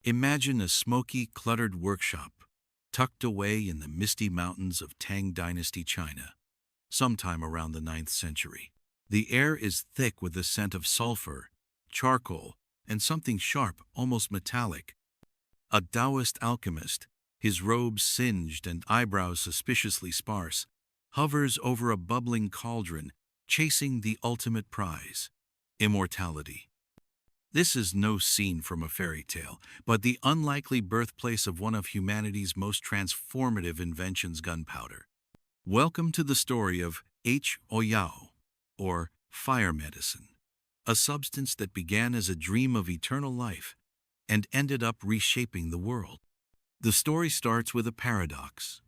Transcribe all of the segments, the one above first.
Imagine a smoky, cluttered workshop tucked away in the misty mountains of Tang Dynasty China, sometime around the 9th century. The air is thick with the scent of sulfur, charcoal, and something sharp, almost metallic. A Taoist alchemist, his robes singed and eyebrows suspiciously sparse, hovers over a bubbling cauldron, chasing the ultimate prize, immortality. This is no scene from a fairy tale, but the unlikely birthplace of one of humanity's most transformative inventions, gunpowder. Welcome to the story of Hoyao, or fire medicine, a substance that began as a dream of eternal life and ended up reshaping the world. The story starts with a paradox.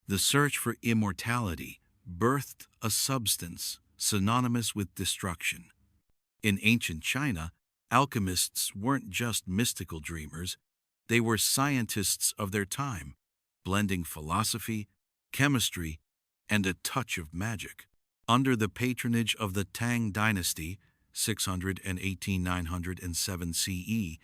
The search for immortality birthed a substance synonymous with destruction. In ancient China, alchemists weren't just mystical dreamers, they were scientists of their time, blending philosophy, chemistry, and a touch of magic. Under the patronage of the Tang Dynasty, 618–907 CE,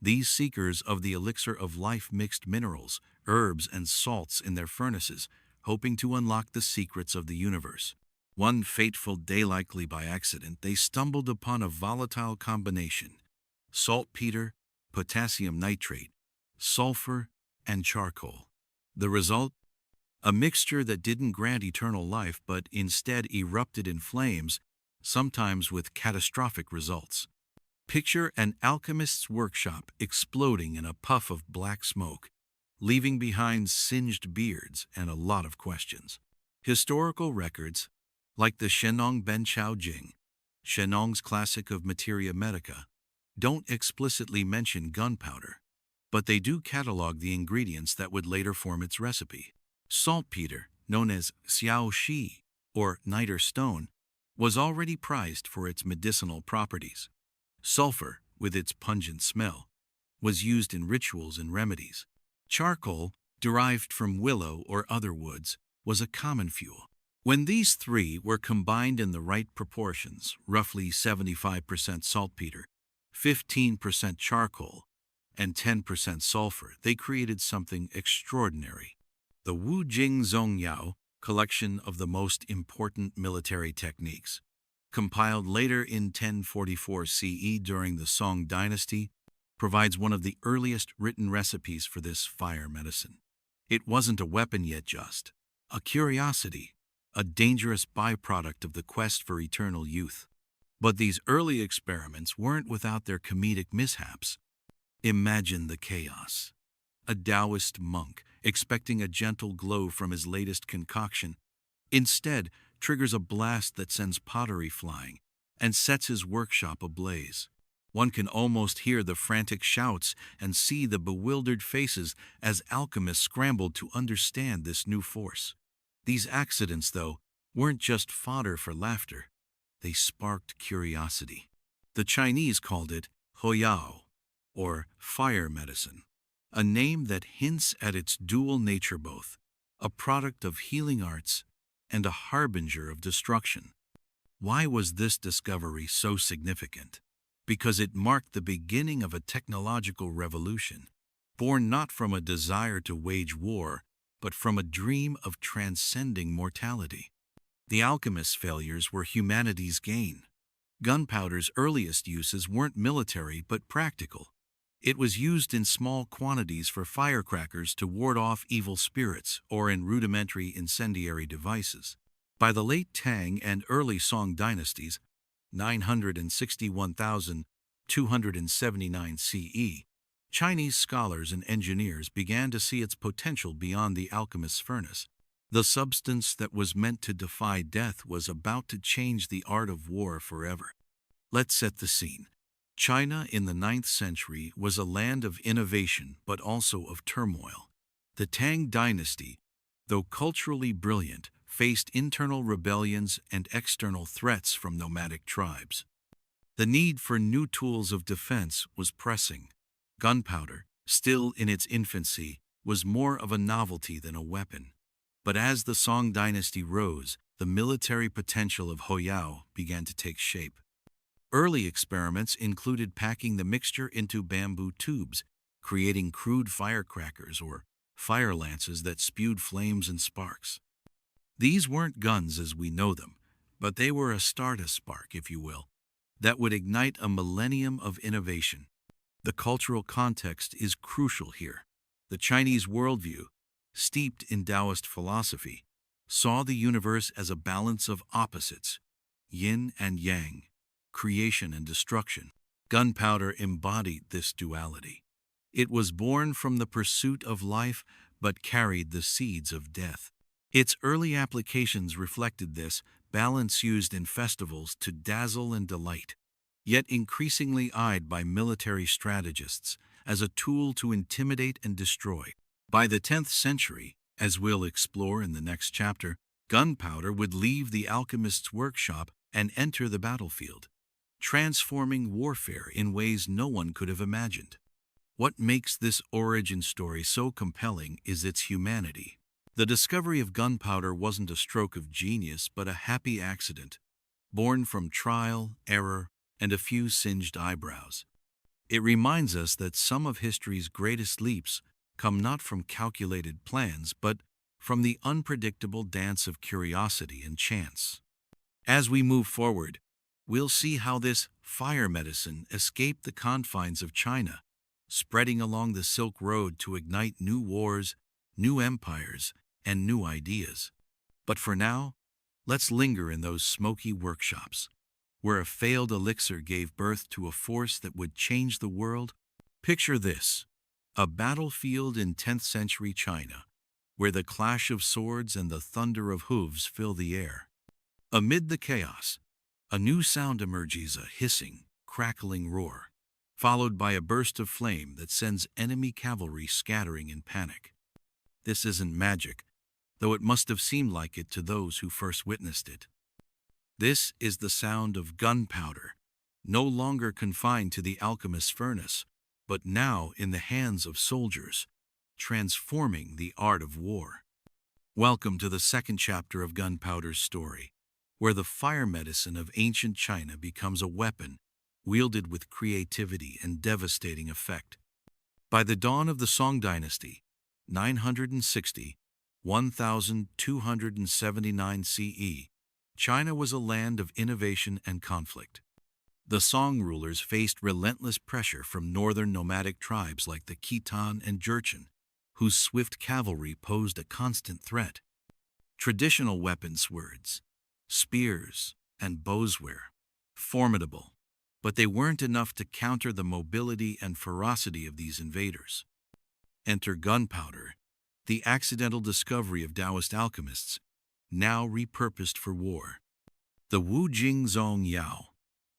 these seekers of the elixir of life mixed minerals, herbs, and salts in their furnaces, hoping to unlock the secrets of the universe. One fateful day, likely by accident, they stumbled upon a volatile combination: saltpeter, potassium nitrate, sulfur, and charcoal. The result? A mixture that didn't grant eternal life but instead erupted in flames, sometimes with catastrophic results. Picture an alchemist's workshop exploding in a puff of black smoke, leaving behind singed beards and a lot of questions. Historical records, like the Shenong Ben Chao Jing, Shenong's classic of Materia Medica, don't explicitly mention gunpowder, but they do catalog the ingredients that would later form its recipe. Saltpeter, known as xiao shi, or niter stone, was already prized for its medicinal properties. Sulfur, with its pungent smell, was used in rituals and remedies. Charcoal, derived from willow or other woods, was a common fuel. When these three were combined in the right proportions, roughly 75% saltpeter, 15% charcoal, and 10% sulfur, they created something extraordinary. The Wu Jing Zongyao collection of the most important military techniques, compiled later in 1044 CE during the Song Dynasty, provides one of the earliest written recipes for this fire medicine. It wasn't a weapon yet, just a curiosity, a dangerous byproduct of the quest for eternal youth. But these early experiments weren't without their comedic mishaps. Imagine the chaos. A Taoist monk, expecting a gentle glow from his latest concoction, instead triggers a blast that sends pottery flying and sets his workshop ablaze. One can almost hear the frantic shouts and see the bewildered faces as alchemists scrambled to understand this new force. These accidents, though, weren't just fodder for laughter. They sparked curiosity. The Chinese called it Hoyao, or fire medicine, a name that hints at its dual nature, both a product of healing arts and a harbinger of destruction. Why was this discovery so significant? Because it marked the beginning of a technological revolution, born not from a desire to wage war, but from a dream of transcending mortality. The alchemist's failures were humanity's gain. Gunpowder's earliest uses weren't military but practical. It was used in small quantities for firecrackers to ward off evil spirits or in rudimentary incendiary devices. By the late Tang and early Song dynasties, 961,279 CE, Chinese scholars and engineers began to see its potential beyond the alchemist's furnace. The substance that was meant to defy death was about to change the art of war forever. Let's set the scene. China in the 9th century was a land of innovation but also of turmoil. The Tang dynasty, though culturally brilliant, faced internal rebellions and external threats from nomadic tribes. The need for new tools of defense was pressing. Gunpowder, still in its infancy, was more of a novelty than a weapon. But as the Song dynasty rose, the military potential of Hoyao began to take shape. Early experiments included packing the mixture into bamboo tubes, creating crude firecrackers or fire lances that spewed flames and sparks. These weren't guns as we know them, but they were a stardust spark, if you will, that would ignite a millennium of innovation. The cultural context is crucial here. The Chinese worldview, steeped in Taoist philosophy, saw the universe as a balance of opposites, yin and yang, creation and destruction. Gunpowder embodied this duality. It was born from the pursuit of life but carried the seeds of death. Its early applications reflected this balance, used in festivals to dazzle and delight, yet increasingly eyed by military strategists as a tool to intimidate and destroy. By the 10th century, as we'll explore in the next chapter, gunpowder would leave the alchemist's workshop and enter the battlefield, transforming warfare in ways no one could have imagined. What makes this origin story so compelling is its humanity. The discovery of gunpowder wasn't a stroke of genius, but a happy accident, born from trial, error, and a few singed eyebrows. It reminds us that some of history's greatest leaps come not from calculated plans, but from the unpredictable dance of curiosity and chance. As we move forward, we'll see how this fire medicine escaped the confines of China, spreading along the Silk Road to ignite new wars, new empires, and new ideas. But for now, let's linger in those smoky workshops, where a failed elixir gave birth to a force that would change the world. Picture this: a battlefield in 10th century China, where the clash of swords and the thunder of hooves fill the air. Amid the chaos, a new sound emerges, a hissing, crackling roar, followed by a burst of flame that sends enemy cavalry scattering in panic. This isn't magic, though it must have seemed like it to those who first witnessed it. This is the sound of gunpowder, no longer confined to the alchemist's furnace, but now in the hands of soldiers, transforming the art of war. Welcome to the second chapter of Gunpowder's story, where the fire medicine of ancient China becomes a weapon wielded with creativity and devastating effect. By the dawn of the Song dynasty, 960–1279 CE, China was a land of innovation and conflict. The Song rulers faced relentless pressure from northern nomadic tribes like the Khitan and Jurchen, whose swift cavalry posed a constant threat. Traditional weapons, swords, spears, and bows were formidable, but they weren't enough to counter the mobility and ferocity of these invaders. Enter gunpowder, the accidental discovery of Taoist alchemists, now repurposed for war. The Wu Jing Zong Yao,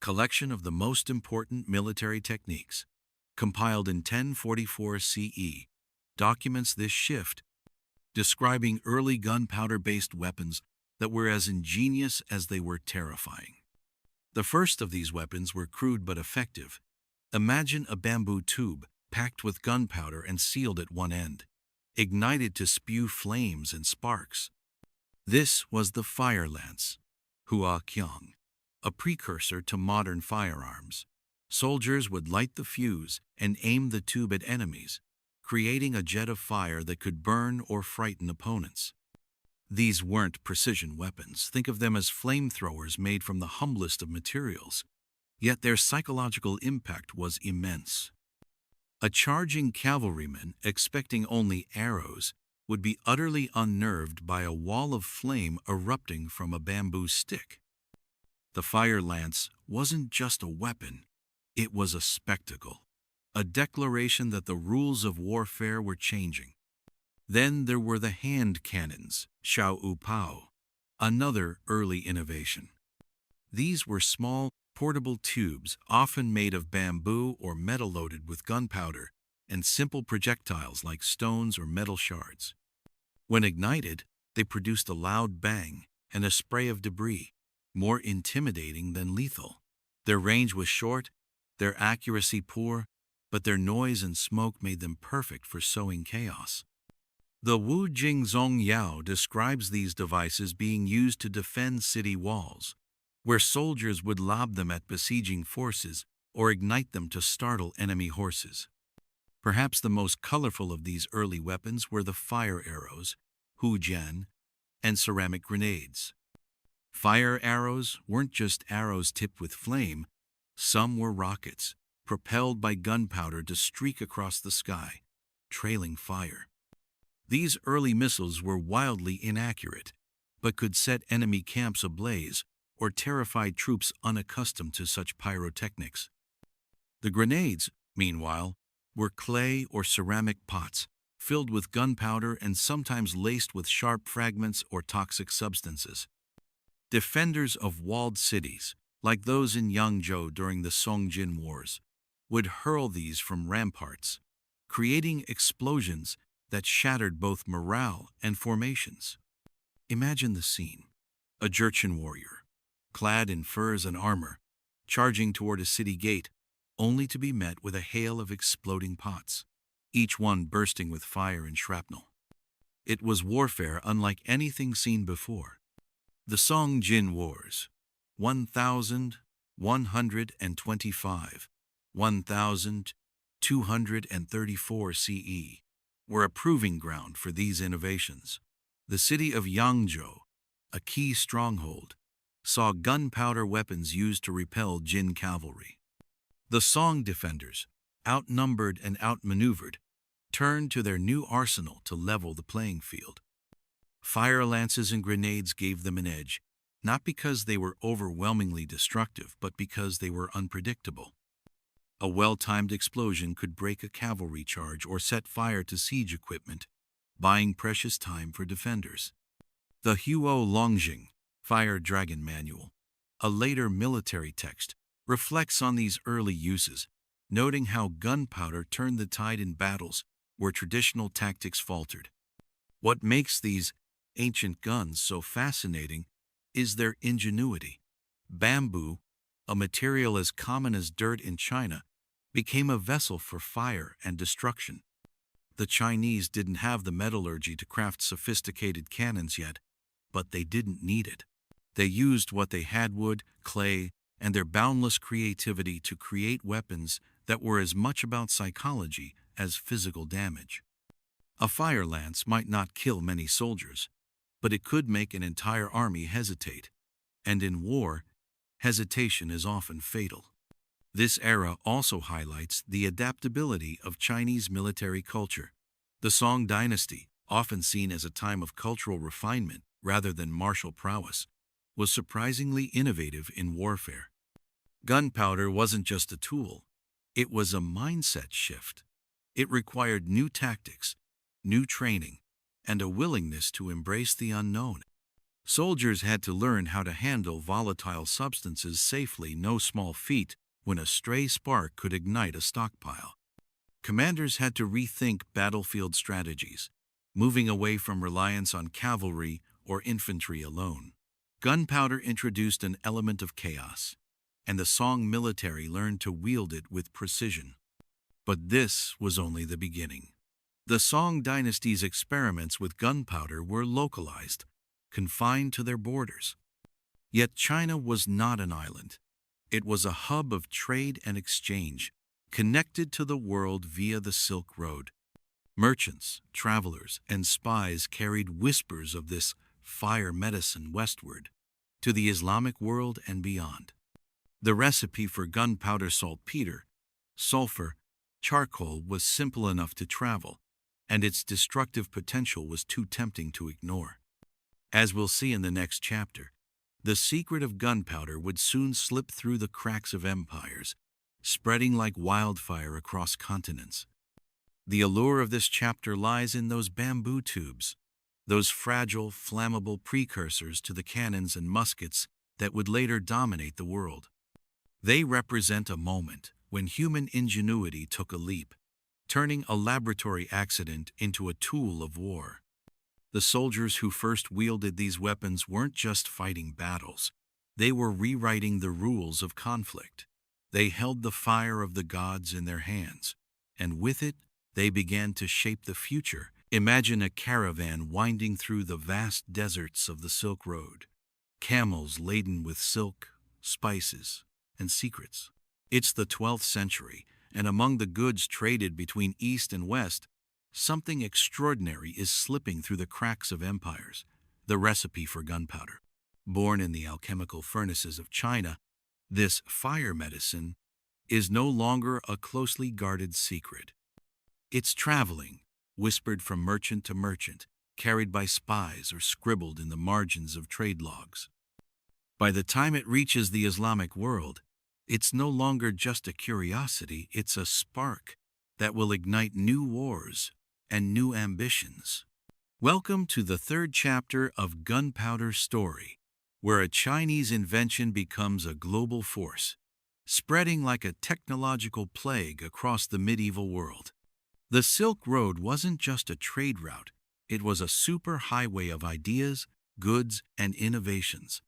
collection of the most important military techniques, compiled in 1044 CE, documents this shift, describing early gunpowder-based weapons that were as ingenious as they were terrifying. The first of these weapons were crude but effective. Imagine a bamboo tube packed with gunpowder and sealed at one end, ignited to spew flames and sparks. This was the fire lance, Hua Qiang, a precursor to modern firearms. Soldiers would light the fuse and aim the tube at enemies, creating a jet of fire that could burn or frighten opponents. These weren't precision weapons. Think of them as flamethrowers made from the humblest of materials, yet their psychological impact was immense. A charging cavalryman, expecting only arrows, would be utterly unnerved by a wall of flame erupting from a bamboo stick. The fire lance wasn't just a weapon, it was a spectacle, a declaration that the rules of warfare were changing. Then there were the hand cannons, Xiao Wu Pao, another early innovation. These were small, portable tubes, often made of bamboo or metal loaded with gunpowder, and simple projectiles like stones or metal shards. When ignited, they produced a loud bang and a spray of debris, more intimidating than lethal. Their range was short, their accuracy poor, but their noise and smoke made them perfect for sowing chaos. The Wu Jing Zong Yao describes these devices being used to defend city walls, where soldiers would lob them at besieging forces or ignite them to startle enemy horses. Perhaps the most colorful of these early weapons were the fire arrows, hujian, and ceramic grenades. Fire arrows weren't just arrows tipped with flame, some were rockets, propelled by gunpowder to streak across the sky, trailing fire. These early missiles were wildly inaccurate, but could set enemy camps ablaze or terrify troops unaccustomed to such pyrotechnics. The grenades, meanwhile, were clay or ceramic pots, filled with gunpowder and sometimes laced with sharp fragments or toxic substances. Defenders of walled cities, like those in Yangzhou during the Song-Jin Wars, would hurl these from ramparts, creating explosions that shattered both morale and formations. Imagine the scene. A Jurchen warrior, clad in furs and armor, charging toward a city gate, only to be met with a hail of exploding pots, each one bursting with fire and shrapnel. It was warfare unlike anything seen before. The Song-Jin Wars, 1125, 1234 CE, were a proving ground for these innovations. The city of Yangzhou, a key stronghold, saw gunpowder weapons used to repel Jin cavalry. The Song defenders, outnumbered and outmaneuvered, turned to their new arsenal to level the playing field. Fire lances and grenades gave them an edge, not because they were overwhelmingly destructive, but because they were unpredictable. A well-timed explosion could break a cavalry charge or set fire to siege equipment, buying precious time for defenders. The Huo Longjing, Fire Dragon Manual, a later military text, reflects on these early uses, noting how gunpowder turned the tide in battles where traditional tactics faltered. What makes these ancient guns so fascinating is their ingenuity. Bamboo, a material as common as dirt in China, became a vessel for fire and destruction. The Chinese didn't have the metallurgy to craft sophisticated cannons yet, but they didn't need it. They used what they had: wood, clay, and their boundless creativity to create weapons that were as much about psychology as physical damage. A fire lance might not kill many soldiers, but it could make an entire army hesitate. And in war, hesitation is often fatal. This era also highlights the adaptability of Chinese military culture. The Song dynasty, often seen as a time of cultural refinement rather than martial prowess, was surprisingly innovative in warfare. Gunpowder wasn't just a tool, it was a mindset shift. It required new tactics, new training, and a willingness to embrace the unknown. Soldiers had to learn how to handle volatile substances safely, no small feat when a stray spark could ignite a stockpile. Commanders had to rethink battlefield strategies, moving away from reliance on cavalry or infantry alone. Gunpowder introduced an element of chaos, and the Song military learned to wield it with precision. But this was only the beginning. The Song dynasty's experiments with gunpowder were localized, confined to their borders. Yet China was not an island. It was a hub of trade and exchange, connected to the world via the Silk Road. Merchants, travelers, and spies carried whispers of this fire medicine westward, to the Islamic world and beyond. The recipe for gunpowder saltpeter, sulfur, charcoal was simple enough to travel, and its destructive potential was too tempting to ignore. As we'll see in the next chapter, the secret of gunpowder would soon slip through the cracks of empires, spreading like wildfire across continents. The allure of this chapter lies in those bamboo tubes, those fragile, flammable precursors to the cannons and muskets that would later dominate the world. They represent a moment when human ingenuity took a leap, turning a laboratory accident into a tool of war. The soldiers who first wielded these weapons weren't just fighting battles, they were rewriting the rules of conflict. They held the fire of the gods in their hands, and with it, they began to shape the future. Imagine a caravan winding through the vast deserts of the Silk Road, camels laden with silk, spices, and secrets. It's the 12th century, and among the goods traded between East and West, something extraordinary is slipping through the cracks of empires: the recipe for gunpowder. Born in the alchemical furnaces of China, this fire medicine is no longer a closely guarded secret. It's traveling, whispered from merchant to merchant, carried by spies or scribbled in the margins of trade logs. By the time it reaches the Islamic world, it's no longer just a curiosity, it's a spark that will ignite new wars and new ambitions. Welcome to the third chapter of Gunpowder's story, where a Chinese invention becomes a global force, spreading like a technological plague across the medieval world. The Silk Road wasn't just a trade route, it was a superhighway of ideas, goods, and innovations.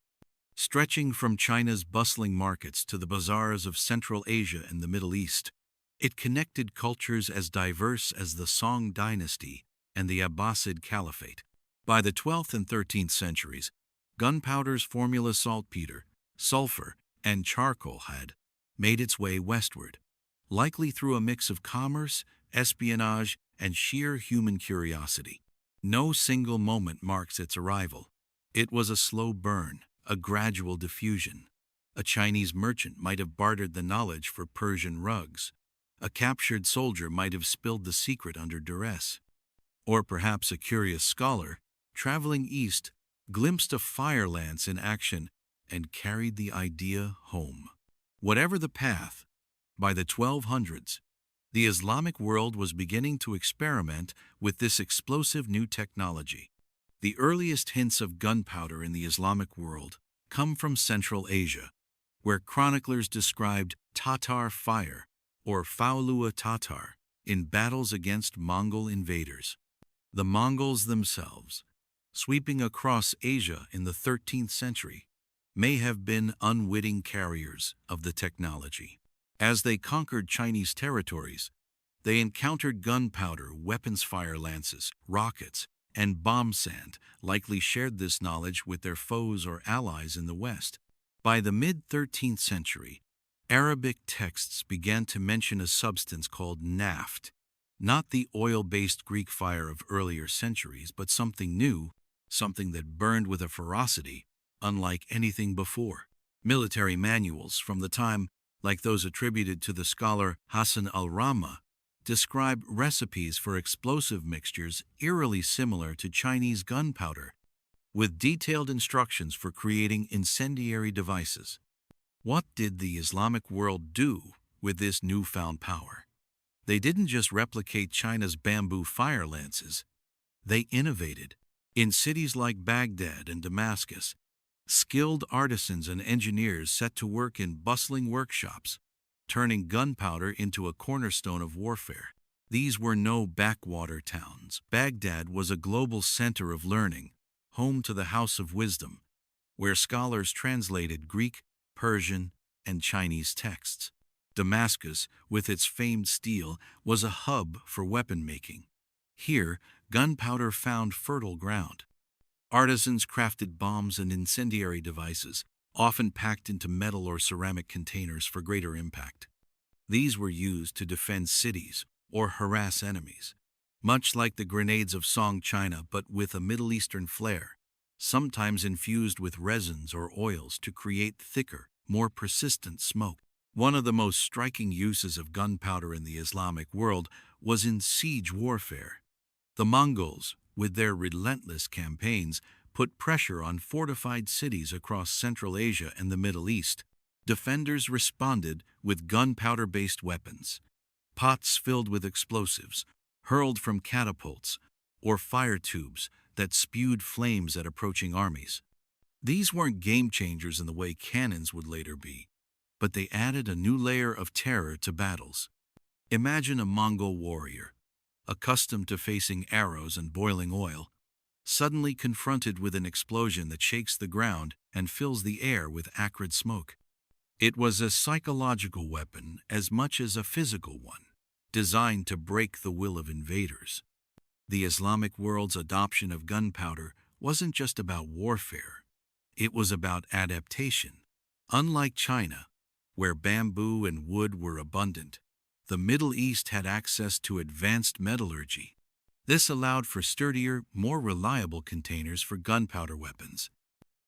Stretching from China's bustling markets to the bazaars of Central Asia and the Middle East, it connected cultures as diverse as the Song dynasty and the Abbasid Caliphate. By the 12th and 13th centuries, gunpowder's formula saltpeter, sulfur, and charcoal had made its way westward, likely through a mix of commerce, espionage, and sheer human curiosity. No single moment marks its arrival. It was a slow burn, a gradual diffusion. A Chinese merchant might have bartered the knowledge for Persian rugs. A captured soldier might have spilled the secret under duress. Or perhaps a curious scholar, traveling east, glimpsed a fire lance in action and carried the idea home. Whatever the path, by the 1200s, the Islamic world was beginning to experiment with this explosive new technology. The earliest hints of gunpowder in the Islamic world come from Central Asia, where chroniclers described Tatar fire, or Faulua Tatar, in battles against Mongol invaders. The Mongols themselves, sweeping across Asia in the 13th century, may have been unwitting carriers of the technology. As they conquered Chinese territories, they encountered gunpowder, weapons fire lances, rockets, and bomb sand, likely shared this knowledge with their foes or allies in the West. By the mid-13th century, Arabic texts began to mention a substance called naft, not the oil-based Greek fire of earlier centuries, but something new, something that burned with a ferocity unlike anything before. Military manuals from the time, like those attributed to the scholar Hassan al-Ramma, describe recipes for explosive mixtures eerily similar to Chinese gunpowder, with detailed instructions for creating incendiary devices. What did the Islamic world do with this newfound power? They didn't just replicate China's bamboo fire lances, they innovated. In cities like Baghdad and Damascus, skilled artisans and engineers set to work in bustling workshops, turning gunpowder into a cornerstone of warfare. These were no backwater towns. Baghdad was a global center of learning, home to the House of Wisdom, where scholars translated Greek, Persian, and Chinese texts. Damascus, with its famed steel, was a hub for weapon making. Here, gunpowder found fertile ground. Artisans crafted bombs and incendiary devices, often packed into metal or ceramic containers for greater impact. These were used to defend cities or harass enemies, much like the grenades of Song China, but with a Middle Eastern flair, sometimes infused with resins or oils to create thicker, more persistent smoke. One of the most striking uses of gunpowder in the Islamic world was in siege warfare. The Mongols, with their relentless campaigns, put pressure on fortified cities across Central Asia and the Middle East. Defenders responded with gunpowder-based weapons, pots filled with explosives, hurled from catapults, or fire tubes that spewed flames at approaching armies. These weren't game changers in the way cannons would later be, but they added a new layer of terror to battles. Imagine a Mongol warrior, accustomed to facing arrows and boiling oil, suddenly confronted with an explosion that shakes the ground and fills the air with acrid smoke. It was a psychological weapon as much as a physical one, designed to break the will of invaders. The Islamic world's adoption of gunpowder wasn't just about warfare, it was about adaptation. Unlike China, where bamboo and wood were abundant, the Middle East had access to advanced metallurgy. This allowed for sturdier, more reliable containers for gunpowder weapons.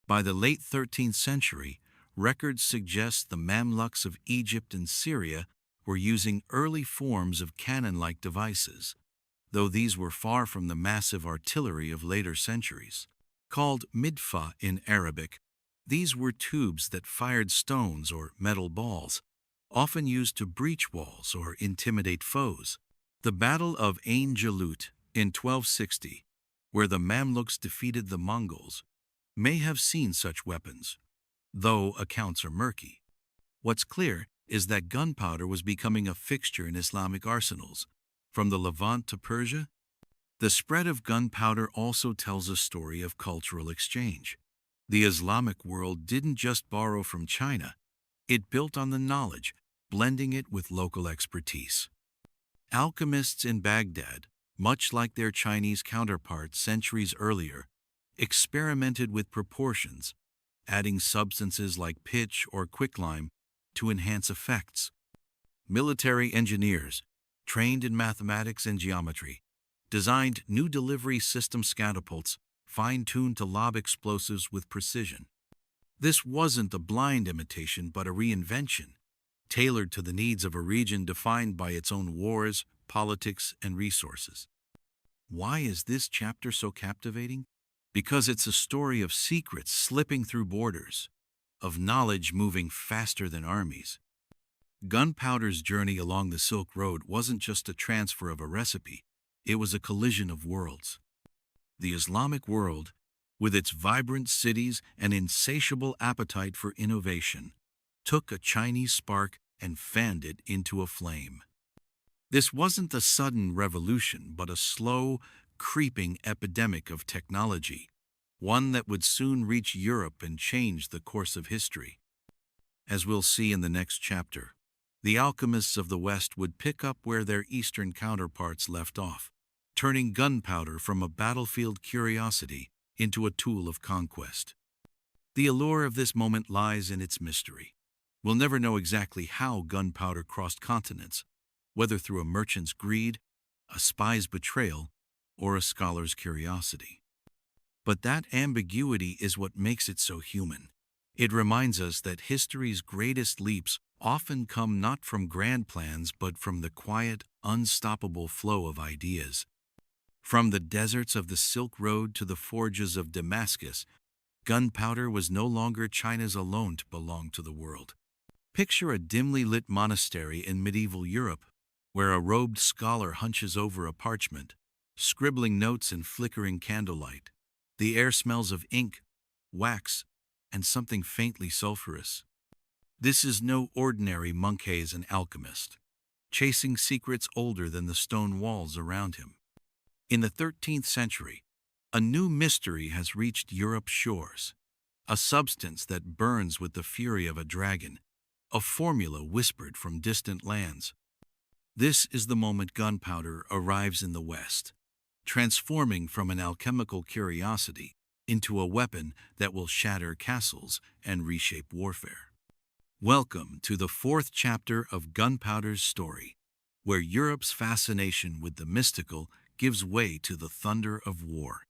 By the late 13th century, records suggest the Mamluks of Egypt and Syria were using early forms of cannon-like devices, though these were far from the massive artillery of later centuries. Called midfa in Arabic, these were tubes that fired stones or metal balls, often used to breach walls or intimidate foes. The Battle of Ain Jalut in 1260, where the Mamluks defeated the Mongols, may have seen such weapons, though accounts are murky. What's clear is that gunpowder was becoming a fixture in Islamic arsenals, from the Levant to Persia. The spread of gunpowder also tells a story of cultural exchange. The Islamic world didn't just borrow from China, it built on the knowledge, blending it with local expertise. Alchemists in Baghdad, much like their Chinese counterparts centuries earlier, experimented with proportions, adding substances like pitch or quicklime to enhance effects. Military engineers, trained in mathematics and geometry, designed new delivery system catapults fine-tuned to lob explosives with precision. This wasn't a blind imitation but a reinvention, tailored to the needs of a region defined by its own wars, politics, and resources. Why is this chapter so captivating? Because it's a story of secrets slipping through borders, of knowledge moving faster than armies. Gunpowder's journey along the Silk Road wasn't just a transfer of a recipe, it was a collision of worlds. The Islamic world, with its vibrant cities and insatiable appetite for innovation, took a Chinese spark and fanned it into a flame. This wasn't a sudden revolution, but a slow, creeping epidemic of technology, one that would soon reach Europe and change the course of history. As we'll see in the next chapter, the alchemists of the West would pick up where their Eastern counterparts left off, turning gunpowder from a battlefield curiosity into a tool of conquest. The allure of this moment lies in its mystery. We'll never know exactly how gunpowder crossed continents, whether through a merchant's greed, a spy's betrayal, or a scholar's curiosity. But that ambiguity is what makes it so human. It reminds us that history's greatest leaps often come not from grand plans but from the quiet, unstoppable flow of ideas. From the deserts of the Silk Road to the forges of Damascus, gunpowder was no longer China's alone to belong to the world. Picture a dimly lit monastery in medieval Europe, where a robed scholar hunches over a parchment, scribbling notes in flickering candlelight. The air smells of ink, wax, and something faintly sulphurous. This is no ordinary monk haze an alchemist, chasing secrets older than the stone walls around him. In the 13th century, a new mystery has reached Europe's shores, a substance that burns with the fury of a dragon, a formula whispered from distant lands. This is the moment gunpowder arrives in the West, transforming from an alchemical curiosity into a weapon that will shatter castles and reshape warfare. Welcome to the fourth chapter of Gunpowder's story, where Europe's fascination with the mystical gives way to the thunder of war.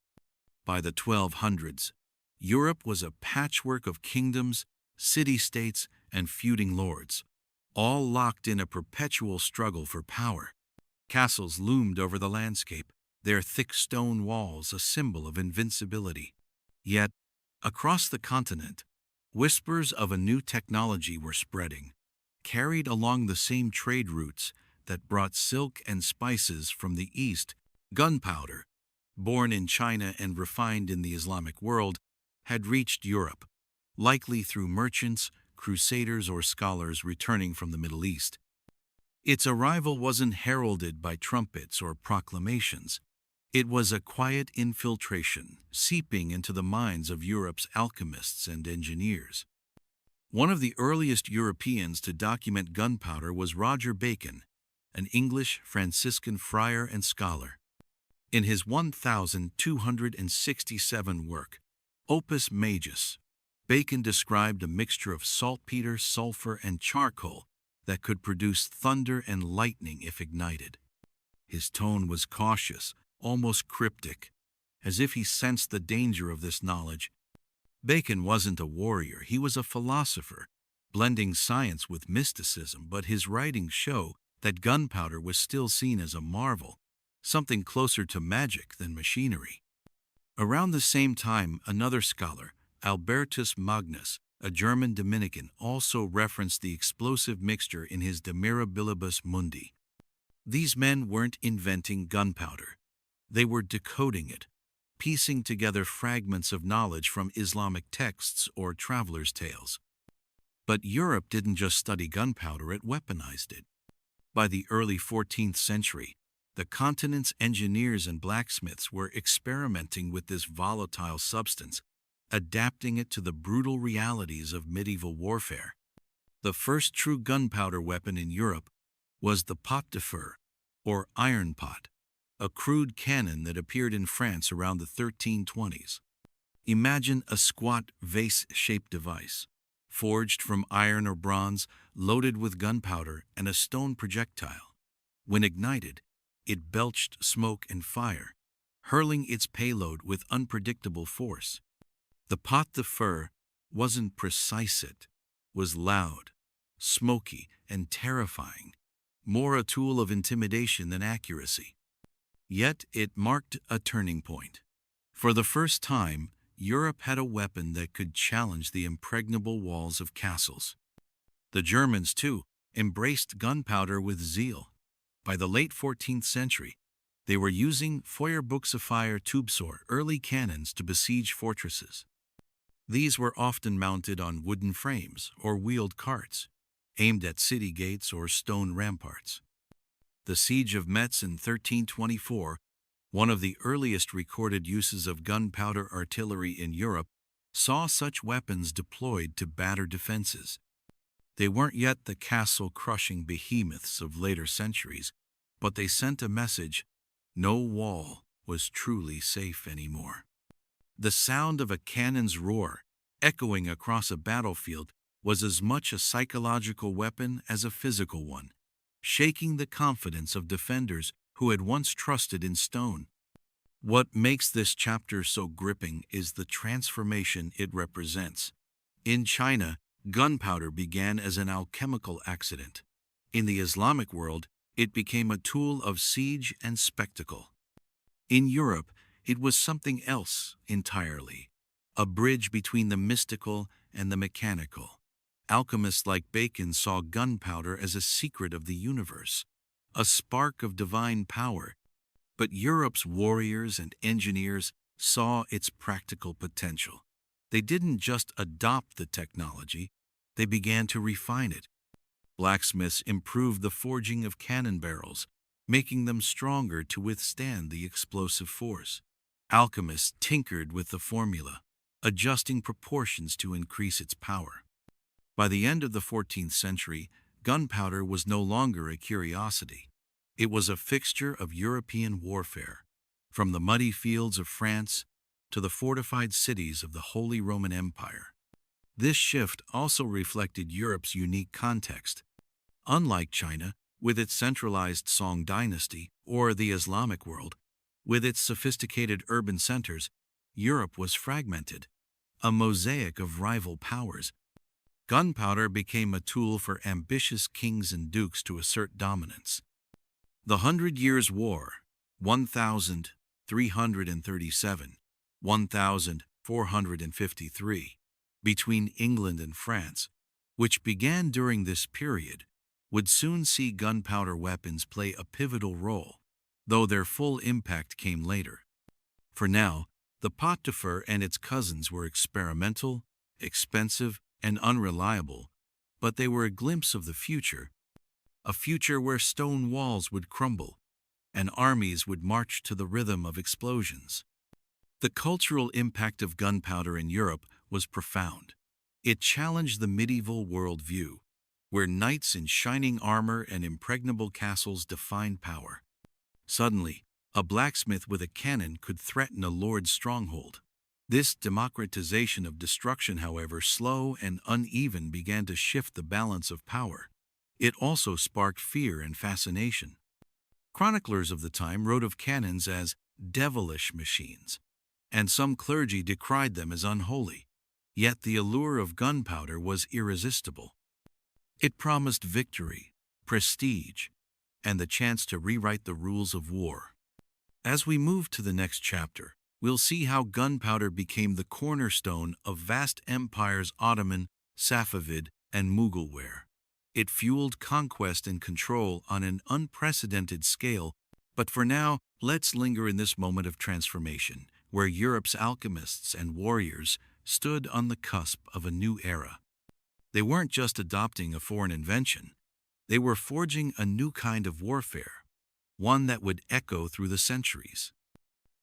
By the 1200s, Europe was a patchwork of kingdoms, city-states, and feuding lords, all locked in a perpetual struggle for power. Castles loomed over the landscape, their thick stone walls a symbol of invincibility. Yet, across the continent, whispers of a new technology were spreading, carried along the same trade routes that brought silk and spices from the East. Gunpowder, born in China and refined in the Islamic world, had reached Europe, likely through merchants, crusaders, or scholars returning from the Middle East. Its arrival wasn't heralded by trumpets or proclamations. It was a quiet infiltration, seeping into the minds of Europe's alchemists and engineers. One of the earliest Europeans to document gunpowder was Roger Bacon, an English Franciscan friar and scholar. In his 1267 work, Opus Majus, Bacon described a mixture of saltpeter, sulfur, and charcoal that could produce thunder and lightning if ignited. His tone was cautious, almost cryptic, as if he sensed the danger of this knowledge. Bacon wasn't a warrior, he was a philosopher, blending science with mysticism, but his writings show that gunpowder was still seen as a marvel, something closer to magic than machinery. Around the same time, another scholar, Albertus Magnus, a German Dominican, also referenced the explosive mixture in his De Mirabilibus Mundi. These men weren't inventing gunpowder. They were decoding it, piecing together fragments of knowledge from Islamic texts or travelers' tales. But Europe didn't just study gunpowder, it weaponized it. By the early 14th century, the continent's engineers and blacksmiths were experimenting with this volatile substance, adapting it to the brutal realities of medieval warfare. The first true gunpowder weapon in Europe was the pot de fer, or iron pot, a crude cannon that appeared in France around the 1320s. Imagine a squat vase-shaped device, forged from iron or bronze, loaded with gunpowder and a stone projectile. When ignited, it belched smoke and fire, hurling its payload with unpredictable force. The pot de fer wasn't precise, it was loud, smoky, and terrifying, more a tool of intimidation than accuracy. Yet it marked a turning point. For the first time, Europe had a weapon that could challenge the impregnable walls of castles. The Germans, too, embraced gunpowder with zeal. By the late 14th century, they were using Feuerbuchsfeuer Tubesor, early cannons, to besiege fortresses. These were often mounted on wooden frames or wheeled carts, aimed at city gates or stone ramparts. The Siege of Metz in 1324, one of the earliest recorded uses of gunpowder artillery in Europe, saw such weapons deployed to batter defenses. They weren't yet the castle-crushing behemoths of later centuries, but they sent a message: no wall was truly safe anymore. The sound of a cannon's roar, echoing across a battlefield, was as much a psychological weapon as a physical one, shaking the confidence of defenders who had once trusted in stone. What makes this chapter so gripping is the transformation it represents. In China, gunpowder began as an alchemical accident. In the Islamic world, it became a tool of siege and spectacle. In Europe, it was something else entirely, a bridge between the mystical and the mechanical. Alchemists like Bacon saw gunpowder as a secret of the universe, a spark of divine power. But Europe's warriors and engineers saw its practical potential. They didn't just adopt the technology, they began to refine it. Blacksmiths improved the forging of cannon barrels, making them stronger to withstand the explosive force. Alchemists tinkered with the formula, adjusting proportions to increase its power. By the end of the 14th century, gunpowder was no longer a curiosity. It was a fixture of European warfare, from the muddy fields of France to the fortified cities of the Holy Roman Empire. This shift also reflected Europe's unique context. Unlike China, with its centralized Song dynasty, or the Islamic world, with its sophisticated urban centers, Europe was fragmented, a mosaic of rival powers. Gunpowder became a tool for ambitious kings and dukes to assert dominance. The 100 Years' War, 1337–1453, between England and France, which began during this period, would soon see gunpowder weapons play a pivotal role, though their full impact came later. For now, the pot de fer and its cousins were experimental, expensive, and unreliable, but they were a glimpse of the future, a future where stone walls would crumble and armies would march to the rhythm of explosions. The cultural impact of gunpowder in Europe was profound. It challenged the medieval worldview, where knights in shining armor and impregnable castles defined power. Suddenly, a blacksmith with a cannon could threaten a lord's stronghold. This democratization of destruction, however slow and uneven, began to shift the balance of power. It also sparked fear and fascination. Chroniclers of the time wrote of cannons as devilish machines, and some clergy decried them as unholy. Yet the allure of gunpowder was irresistible. It promised victory, prestige, and the chance to rewrite the rules of war. As we move to the next chapter, we'll see how gunpowder became the cornerstone of vast empires: Ottoman, Safavid, and Mughalware. It fueled conquest and control on an unprecedented scale. But for now, let's linger in this moment of transformation, where Europe's alchemists and warriors stood on the cusp of a new era. They weren't just adopting a foreign invention, they were forging a new kind of warfare, one that would echo through the centuries.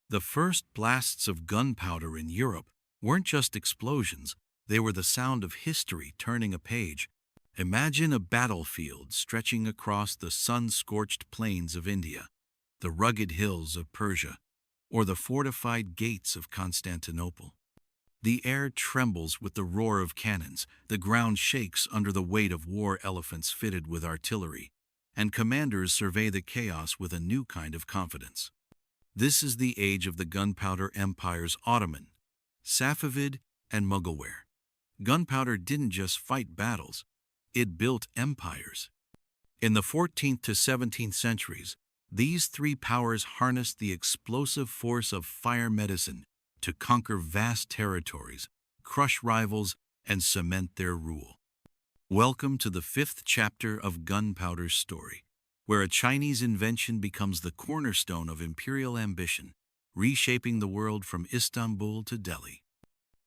The first blasts of gunpowder in Europe weren't just explosions, they were the sound of history turning a page. Imagine a battlefield stretching across the sun-scorched plains of India, the rugged hills of Persia, or the fortified gates of Constantinople. The air trembles with the roar of cannons, the ground shakes under the weight of war elephants fitted with artillery, and commanders survey the chaos with a new kind of confidence. This is the age of the gunpowder empires: Ottoman, Safavid, and Mughalware. Gunpowder didn't just fight battles, it built empires. In the 14th to 17th centuries, these three powers harnessed the explosive force of fire medicine to conquer vast territories, crush rivals, and cement their rule. Welcome to the fifth chapter of Gunpowder's story, where a Chinese invention becomes the cornerstone of imperial ambition, reshaping the world from Istanbul to Delhi.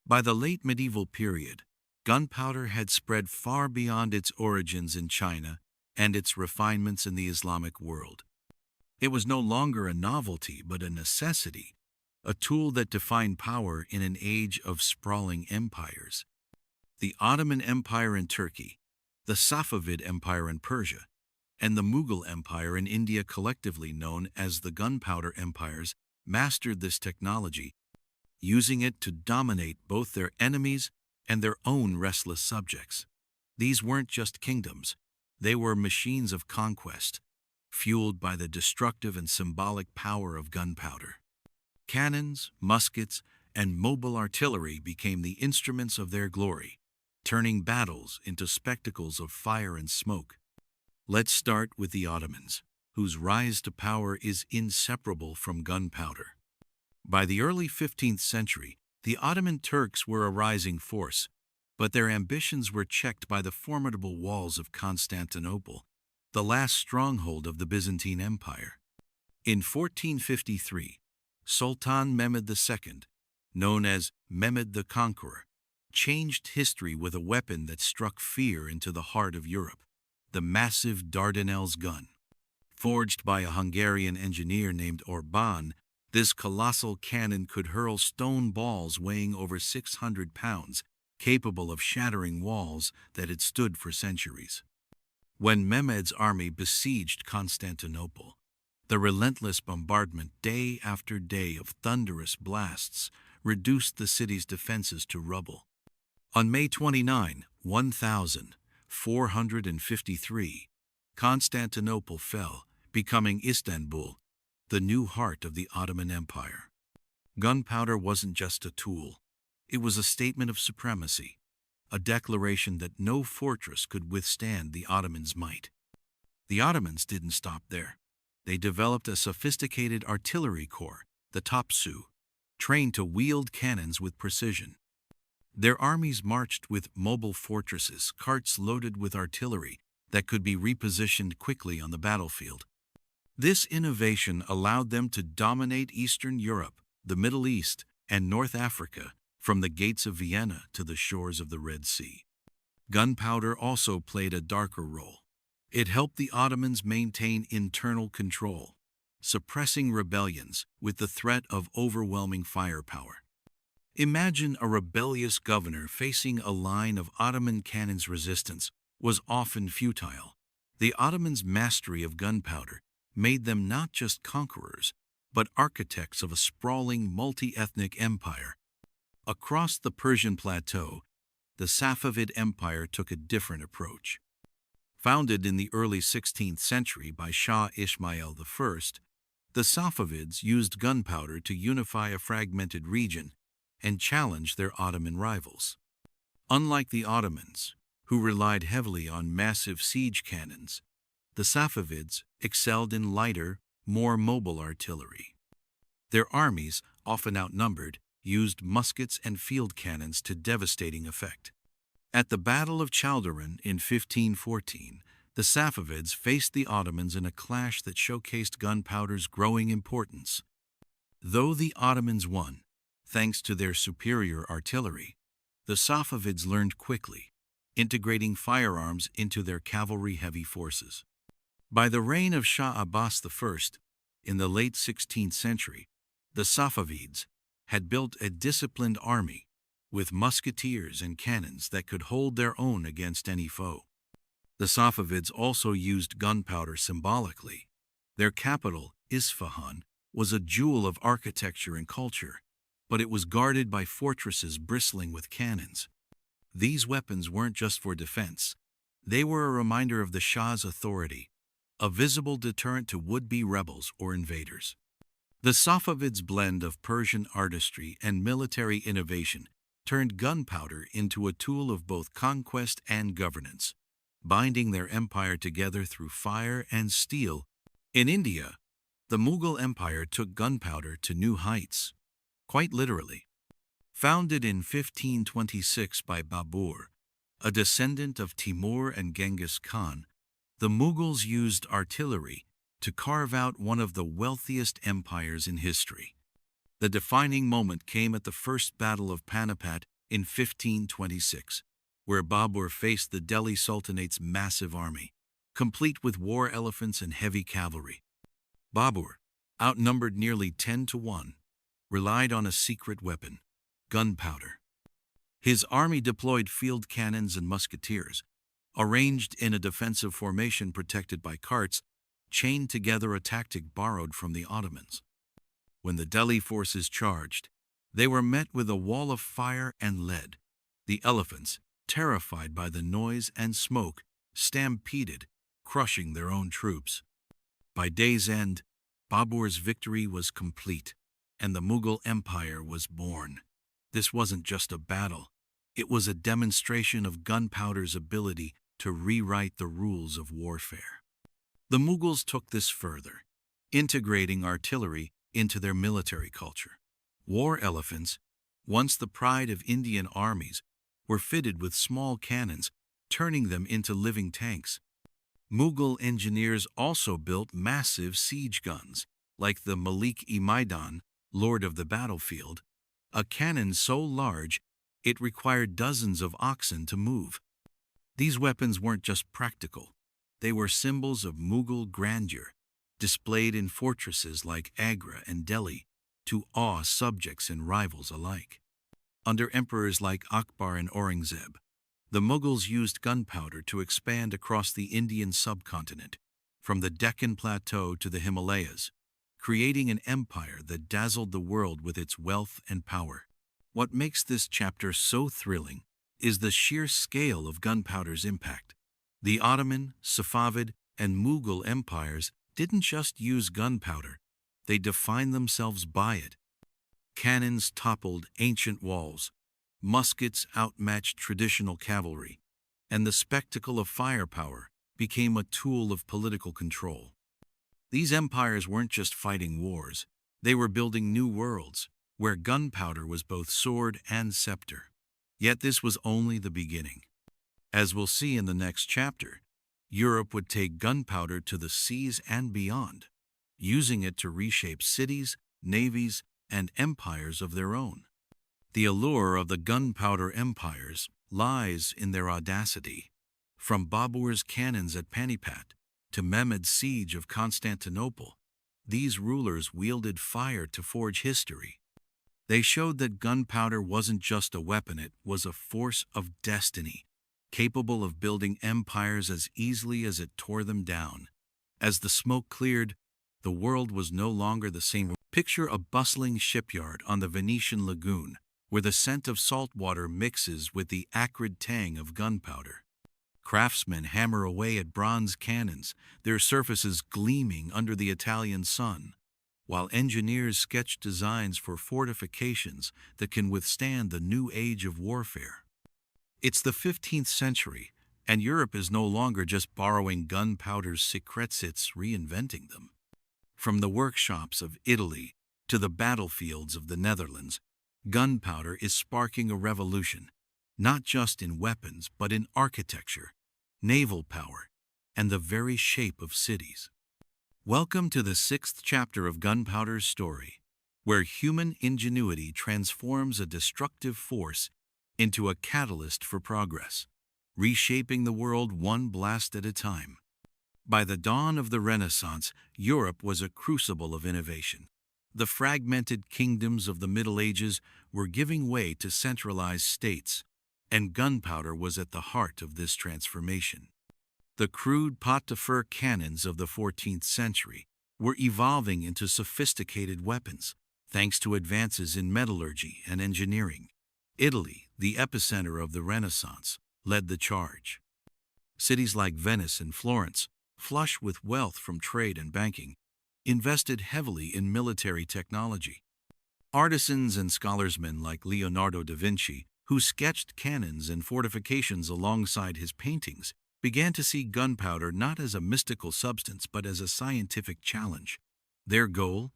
By the late medieval period, gunpowder had spread far beyond its origins in China and its refinements in the Islamic world. It was no longer a novelty but a necessity, a tool that defined power in an age of sprawling empires. The Ottoman Empire in Turkey, the Safavid Empire in Persia, and the Mughal Empire in India, collectively known as the Gunpowder Empires, mastered this technology, using it to dominate both their enemies and their own restless subjects. These weren't just kingdoms, they were machines of conquest, fueled by the destructive and symbolic power of gunpowder. Cannons, muskets, and mobile artillery became the instruments of their glory, turning battles into spectacles of fire and smoke. Let's start with the Ottomans, whose rise to power is inseparable from gunpowder. By the early 15th century, the Ottoman Turks were a rising force, but their ambitions were checked by the formidable walls of Constantinople, the last stronghold of the Byzantine Empire. In 1453, Sultan Mehmed II, known as Mehmed the Conqueror, changed history with a weapon that struck fear into the heart of Europe: the massive Dardanelles gun. Forged by a Hungarian engineer named Orban, this colossal cannon could hurl stone balls weighing over 600 pounds, capable of shattering walls that had stood for centuries. When Mehmed's army besieged Constantinople, the relentless bombardment day after day of thunderous blasts reduced the city's defenses to rubble. On May 29, 1453, Constantinople fell, becoming Istanbul, the new heart of the Ottoman Empire. Gunpowder wasn't just a tool, it was a statement of supremacy, a declaration that no fortress could withstand the Ottomans' might. The Ottomans didn't stop there. They developed a sophisticated artillery corps, the Topçu, trained to wield cannons with precision. Their armies marched with mobile fortresses, carts loaded with artillery that could be repositioned quickly on the battlefield. This innovation allowed them to dominate Eastern Europe, the Middle East, and North Africa, from the gates of Vienna to the shores of the Red Sea. Gunpowder also played a darker role. It helped the Ottomans maintain internal control, suppressing rebellions with the threat of overwhelming firepower. Imagine a rebellious governor facing a line of Ottoman cannons. Resistance was often futile. The Ottomans' mastery of gunpowder made them not just conquerors, but architects of a sprawling multi-ethnic empire. Across the Persian plateau, the Safavid Empire took a different approach. Founded in the early 16th century by Shah Ismail I, the Safavids used gunpowder to unify a fragmented region and challenge their Ottoman rivals. Unlike the Ottomans, who relied heavily on massive siege cannons, the Safavids excelled in lighter, more mobile artillery. Their armies, often outnumbered, used muskets and field cannons to devastating effect. At the Battle of Chaldiran in 1514, the Safavids faced the Ottomans in a clash that showcased gunpowder's growing importance. Though the Ottomans won, thanks to their superior artillery, the Safavids learned quickly, integrating firearms into their cavalry-heavy forces. By the reign of Shah Abbas I, in the late 16th century, the Safavids had built a disciplined army with musketeers and cannons that could hold their own against any foe. The Safavids also used gunpowder symbolically. Their capital, Isfahan, was a jewel of architecture and culture, but it was guarded by fortresses bristling with cannons. These weapons weren't just for defense. They were a reminder of the Shah's authority, a visible deterrent to would-be rebels or invaders. The Safavids' blend of Persian artistry and military innovation turned gunpowder into a tool of both conquest and governance, binding their empire together through fire and steel. In India, the Mughal Empire took gunpowder to new heights, quite literally. Founded in 1526 by Babur, a descendant of Timur and Genghis Khan, the Mughals used artillery to carve out one of the wealthiest empires in history. The defining moment came at the First Battle of Panipat in 1526, where Babur faced the Delhi Sultanate's massive army, complete with war elephants and heavy cavalry. Babur, outnumbered nearly 10-1, relied on a secret weapon, gunpowder. His army deployed field cannons and musketeers, arranged in a defensive formation protected by carts, chained together, a tactic borrowed from the Ottomans. When the Delhi forces charged, they were met with a wall of fire and lead. The elephants, terrified by the noise and smoke, stampeded, crushing their own troops. By day's end, Babur's victory was complete, and the Mughal Empire was born. This wasn't just a battle. It was a demonstration of gunpowder's ability to rewrite the rules of warfare. The Mughals took this further, integrating artillery into their military culture. War elephants, once the pride of Indian armies, were fitted with small cannons, turning them into living tanks. Mughal engineers also built massive siege guns, like the Malik-e-Maidan, Lord of the Battlefield, a cannon so large it required dozens of oxen to move. These weapons weren't just practical. They were symbols of Mughal grandeur, displayed in fortresses like Agra and Delhi to awe subjects and rivals alike. Under emperors like Akbar and Aurangzeb, the Mughals used gunpowder to expand across the Indian subcontinent, from the Deccan Plateau to the Himalayas, creating an empire that dazzled the world with its wealth and power. What makes this chapter so thrilling is the sheer scale of gunpowder's impact. The Ottoman, Safavid, and Mughal empires didn't just use gunpowder, they defined themselves by it. Cannons toppled ancient walls, muskets outmatched traditional cavalry, and the spectacle of firepower became a tool of political control. These empires weren't just fighting wars, they were building new worlds, where gunpowder was both sword and scepter. Yet this was only the beginning. As we'll see in the next chapter, Europe would take gunpowder to the seas and beyond, using it to reshape cities, navies, and empires of their own. The allure of the gunpowder empires lies in their audacity. From Babur's cannons at Panipat to Mehmed's siege of Constantinople, these rulers wielded fire to forge history. They showed that gunpowder wasn't just a weapon, it was a force of destiny, capable of building empires as easily as it tore them down. As the smoke cleared, the world was no longer the same. Picture a bustling shipyard on the Venetian lagoon, where the scent of salt water mixes with the acrid tang of gunpowder. Craftsmen hammer away at bronze cannons, their surfaces gleaming under the Italian sun, while engineers sketch designs for fortifications that can withstand the new age of warfare. It's the 15th century, and Europe is no longer just borrowing gunpowder's secrets, it's reinventing them. From the workshops of Italy to the battlefields of the Netherlands, gunpowder is sparking a revolution, not just in weapons but in architecture, naval power, and the very shape of cities. Welcome to the 6th chapter of Gunpowder's story, where human ingenuity transforms a destructive force into a catalyst for progress, reshaping the world one blast at a time. By the dawn of the Renaissance, Europe was a crucible of innovation. The fragmented kingdoms of the Middle Ages were giving way to centralized states, and gunpowder was at the heart of this transformation. The crude pot-de-fer cannons of the 14th century were evolving into sophisticated weapons, thanks to advances in metallurgy and engineering. Italy, the epicenter of the Renaissance, led the charge. Cities like Venice and Florence, flush with wealth from trade and banking, invested heavily in military technology. Artisans and scholarsmen like Leonardo da Vinci, who sketched cannons and fortifications alongside his paintings, began to see gunpowder not as a mystical substance but as a scientific challenge. Their goal?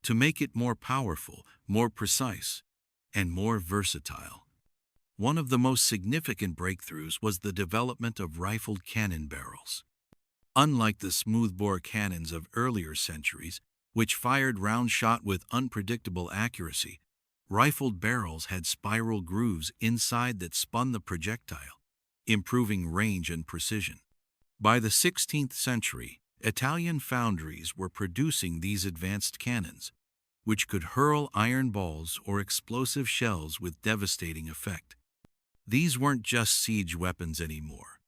To make it more powerful, more precise, and more versatile. One of the most significant breakthroughs was the development of rifled cannon barrels. Unlike the smoothbore cannons of earlier centuries, which fired round shot with unpredictable accuracy, rifled barrels had spiral grooves inside that spun the projectile, improving range and precision. By the 16th century, Italian foundries were producing these advanced cannons, which could hurl iron balls or explosive shells with devastating effect. These weren't just siege weapons anymore.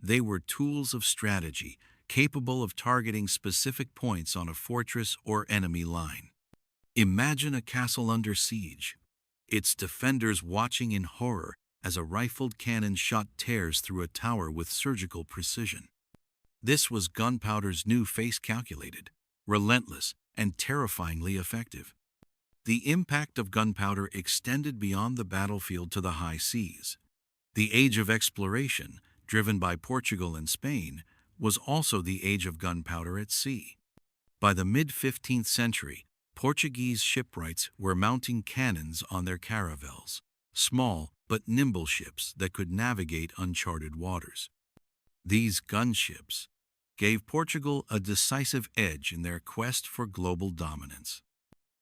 They were tools of strategy, capable of targeting specific points on a fortress or enemy line. Imagine a castle under siege, its defenders watching in horror as a rifled cannon shot tears through a tower with surgical precision. This was gunpowder's new face, calculated, relentless, and terrifyingly effective. The impact of gunpowder extended beyond the battlefield to the high seas. The age of exploration, driven by Portugal and Spain, was also the age of gunpowder at sea. By the mid-15th century, Portuguese shipwrights were mounting cannons on their caravels, small but nimble ships that could navigate uncharted waters. These gunships gave Portugal a decisive edge in their quest for global dominance.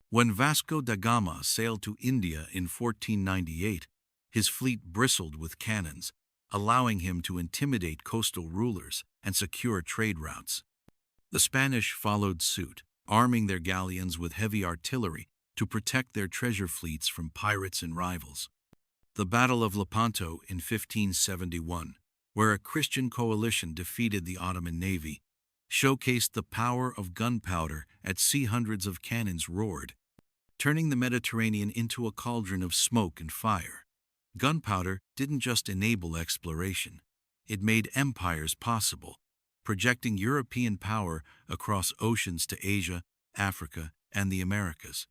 When Vasco da Gama sailed to India in 1498, his fleet bristled with cannons, allowing him to intimidate coastal rulers and secure trade routes. The Spanish followed suit, arming their galleons with heavy artillery to protect their treasure fleets from pirates and rivals. The Battle of Lepanto in 1571, where a Christian coalition defeated the Ottoman navy, showcased the power of gunpowder. At sea, hundreds of cannons roared, turning the Mediterranean into a cauldron of smoke and fire. Gunpowder didn't just enable exploration, it made empires possible, projecting European power across oceans to Asia, Africa, and the Americas.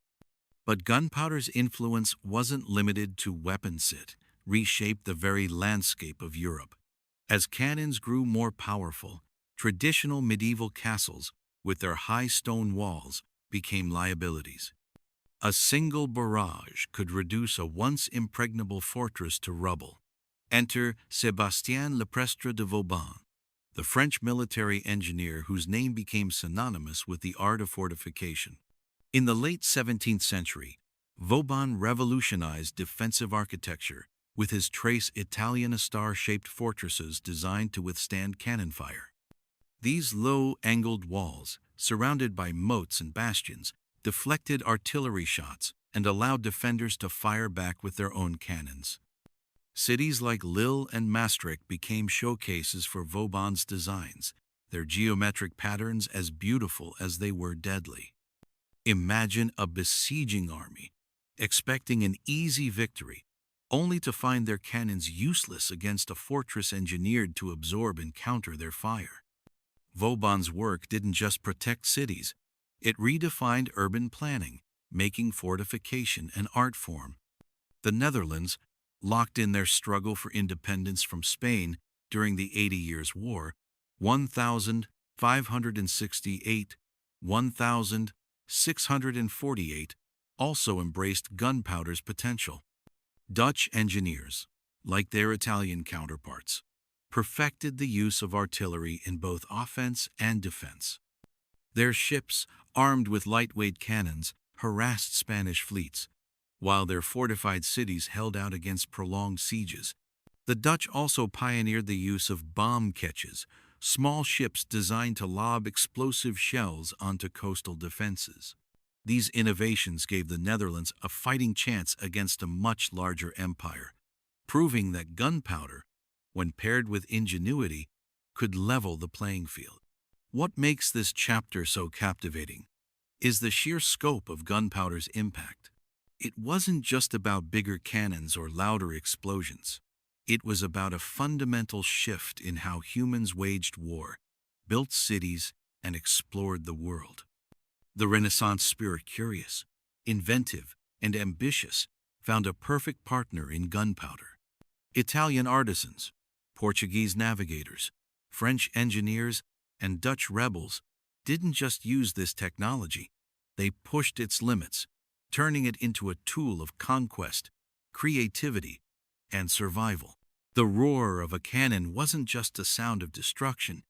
But gunpowder's influence wasn't limited to weapons. It reshaped the very landscape of Europe. As cannons grew more powerful, traditional medieval castles, with their high stone walls, became liabilities. A single barrage could reduce a once impregnable fortress to rubble. Enter Sébastien Leprestre de Vauban, the French military engineer whose name became synonymous with the art of fortification. In the late 17th century, Vauban revolutionized defensive architecture with his Tres Italian star-shaped fortresses designed to withstand cannon fire. These low-angled walls, surrounded by moats and bastions, deflected artillery shots and allowed defenders to fire back with their own cannons. Cities like Lille and Maastricht became showcases for Vauban's designs, their geometric patterns as beautiful as they were deadly. Imagine a besieging army, expecting an easy victory, only to find their cannons useless against a fortress engineered to absorb and counter their fire. Vauban's work didn't just protect cities, it redefined urban planning, making fortification an art form. The Netherlands, locked in their struggle for independence from Spain during the 80 Years' War, 1568, 1648, also embraced gunpowder's potential. Dutch engineers, like their Italian counterparts, perfected the use of artillery in both offense and defense. Their ships, armed with lightweight cannons, harassed Spanish fleets, while their fortified cities held out against prolonged sieges. The Dutch also pioneered the use of bomb ketches, small ships designed to lob explosive shells onto coastal defenses. These innovations gave the Netherlands a fighting chance against a much larger empire, proving that gunpowder, when paired with ingenuity, could level the playing field. What makes this chapter so captivating is the sheer scope of gunpowder's impact. It wasn't just about bigger cannons or louder explosions. It was about a fundamental shift in how humans waged war, built cities, and explored the world. The Renaissance spirit, curious, inventive, and ambitious, found a perfect partner in gunpowder. Italian artisans, Portuguese navigators, French engineers, and Dutch rebels didn't just use this technology, they pushed its limits, turning it into a tool of conquest, creativity, and survival. The roar of a cannon wasn't just a sound of destruction,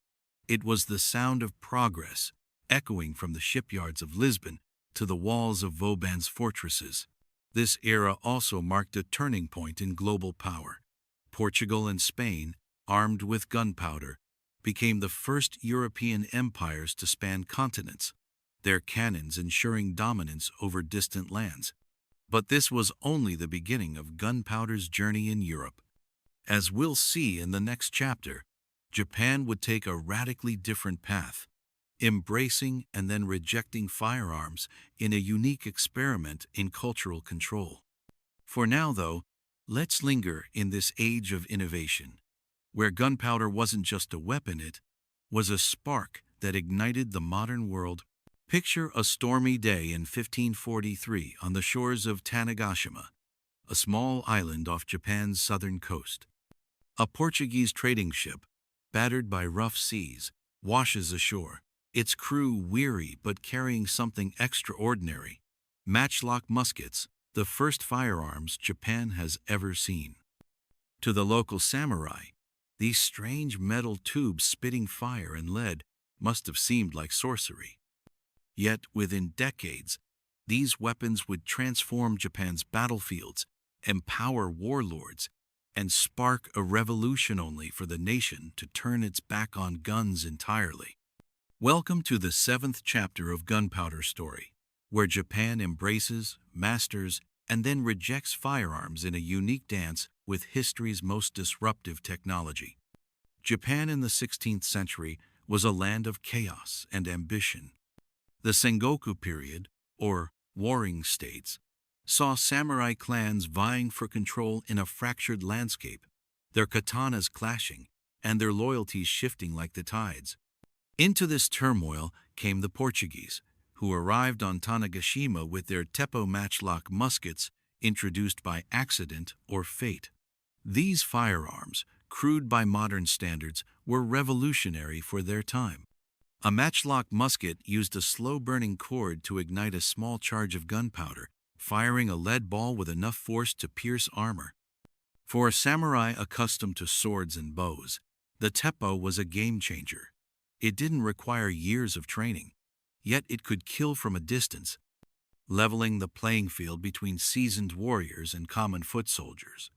it was the sound of progress, echoing from the shipyards of Lisbon to the walls of Vauban's fortresses. This era also marked a turning point in global power. Portugal and Spain, armed with gunpowder, became the first European empires to span continents, their cannons ensuring dominance over distant lands. But this was only the beginning of gunpowder's journey in Europe. As we'll see in the next chapter, Japan would take a radically different path, embracing and then rejecting firearms in a unique experiment in cultural control. For now, though, let's linger in this age of innovation, where gunpowder wasn't just a weapon, it was a spark that ignited the modern world. Picture a stormy day in 1543 on the shores of Tanegashima, a small island off Japan's southern coast. A Portuguese trading ship, battered by rough seas, washes ashore, its crew weary but carrying something extraordinary: matchlock muskets, the first firearms Japan has ever seen. To the local samurai, these strange metal tubes spitting fire and lead must have seemed like sorcery. Yet, within decades, these weapons would transform Japan's battlefields, empower warlords, and spark a revolution only for the nation to turn its back on guns entirely. Welcome to the 7th chapter of Gunpowder Story, where Japan embraces, masters, and then rejects firearms in a unique dance with history's most disruptive technology. Japan in the 16th century was a land of chaos and ambition. The Sengoku period, or warring states, saw samurai clans vying for control in a fractured landscape, their katanas clashing and their loyalties shifting like the tides. Into this turmoil came the Portuguese, who arrived on Tanegashima with their teppo matchlock muskets introduced by accident or fate. These firearms, crude by modern standards, were revolutionary for their time. A matchlock musket used a slow-burning cord to ignite a small charge of gunpowder, firing a lead ball with enough force to pierce armor. For a samurai accustomed to swords and bows, the teppo was a game-changer. It didn't require years of training, yet it could kill from a distance, leveling the playing field between seasoned warriors and common foot soldiers.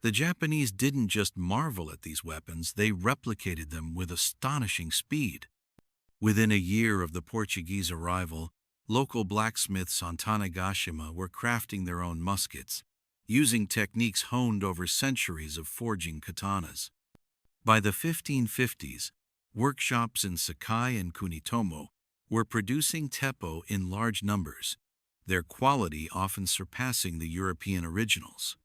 The Japanese didn't just marvel at these weapons, they replicated them with astonishing speed. Within a year of the Portuguese arrival, local blacksmiths on Tanegashima were crafting their own muskets, using techniques honed over centuries of forging katanas. By the 1550s, workshops in Sakai and Kunitomo were producing teppo in large numbers, their quality often surpassing the European originals.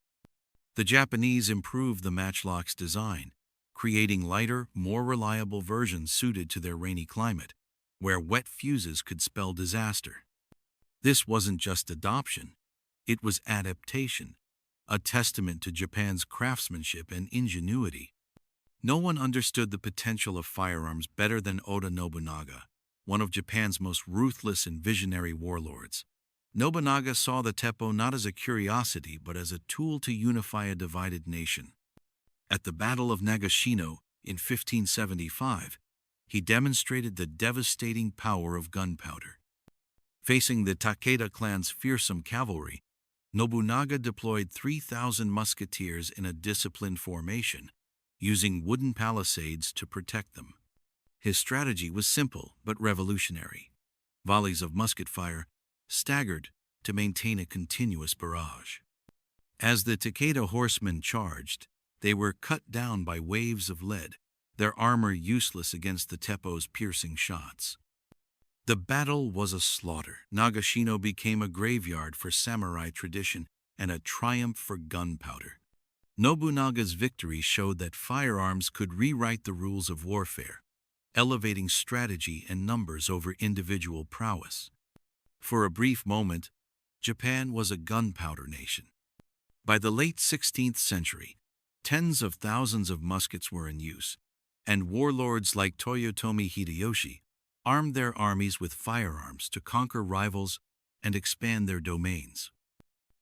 The Japanese improved the matchlock's design, creating lighter, more reliable versions suited to their rainy climate, where wet fuses could spell disaster. This wasn't just adoption, it was adaptation, a testament to Japan's craftsmanship and ingenuity. No one understood the potential of firearms better than Oda Nobunaga, one of Japan's most ruthless and visionary warlords. Nobunaga saw the teppo not as a curiosity but as a tool to unify a divided nation. At the Battle of Nagashino in 1575, he demonstrated the devastating power of gunpowder. Facing the Takeda clan's fearsome cavalry, Nobunaga deployed 3,000 musketeers in a disciplined formation, using wooden palisades to protect them. His strategy was simple but revolutionary. Volleys of musket fire staggered to maintain a continuous barrage. As the Takeda horsemen charged, they were cut down by waves of lead, their armor useless against the teppo's piercing shots. The battle was a slaughter. Nagashino became a graveyard for samurai tradition and a triumph for gunpowder. Nobunaga's victory showed that firearms could rewrite the rules of warfare, elevating strategy and numbers over individual prowess. For a brief moment, Japan was a gunpowder nation. By the late 16th century, tens of thousands of muskets were in use, and warlords like Toyotomi Hideyoshi armed their armies with firearms to conquer rivals and expand their domains.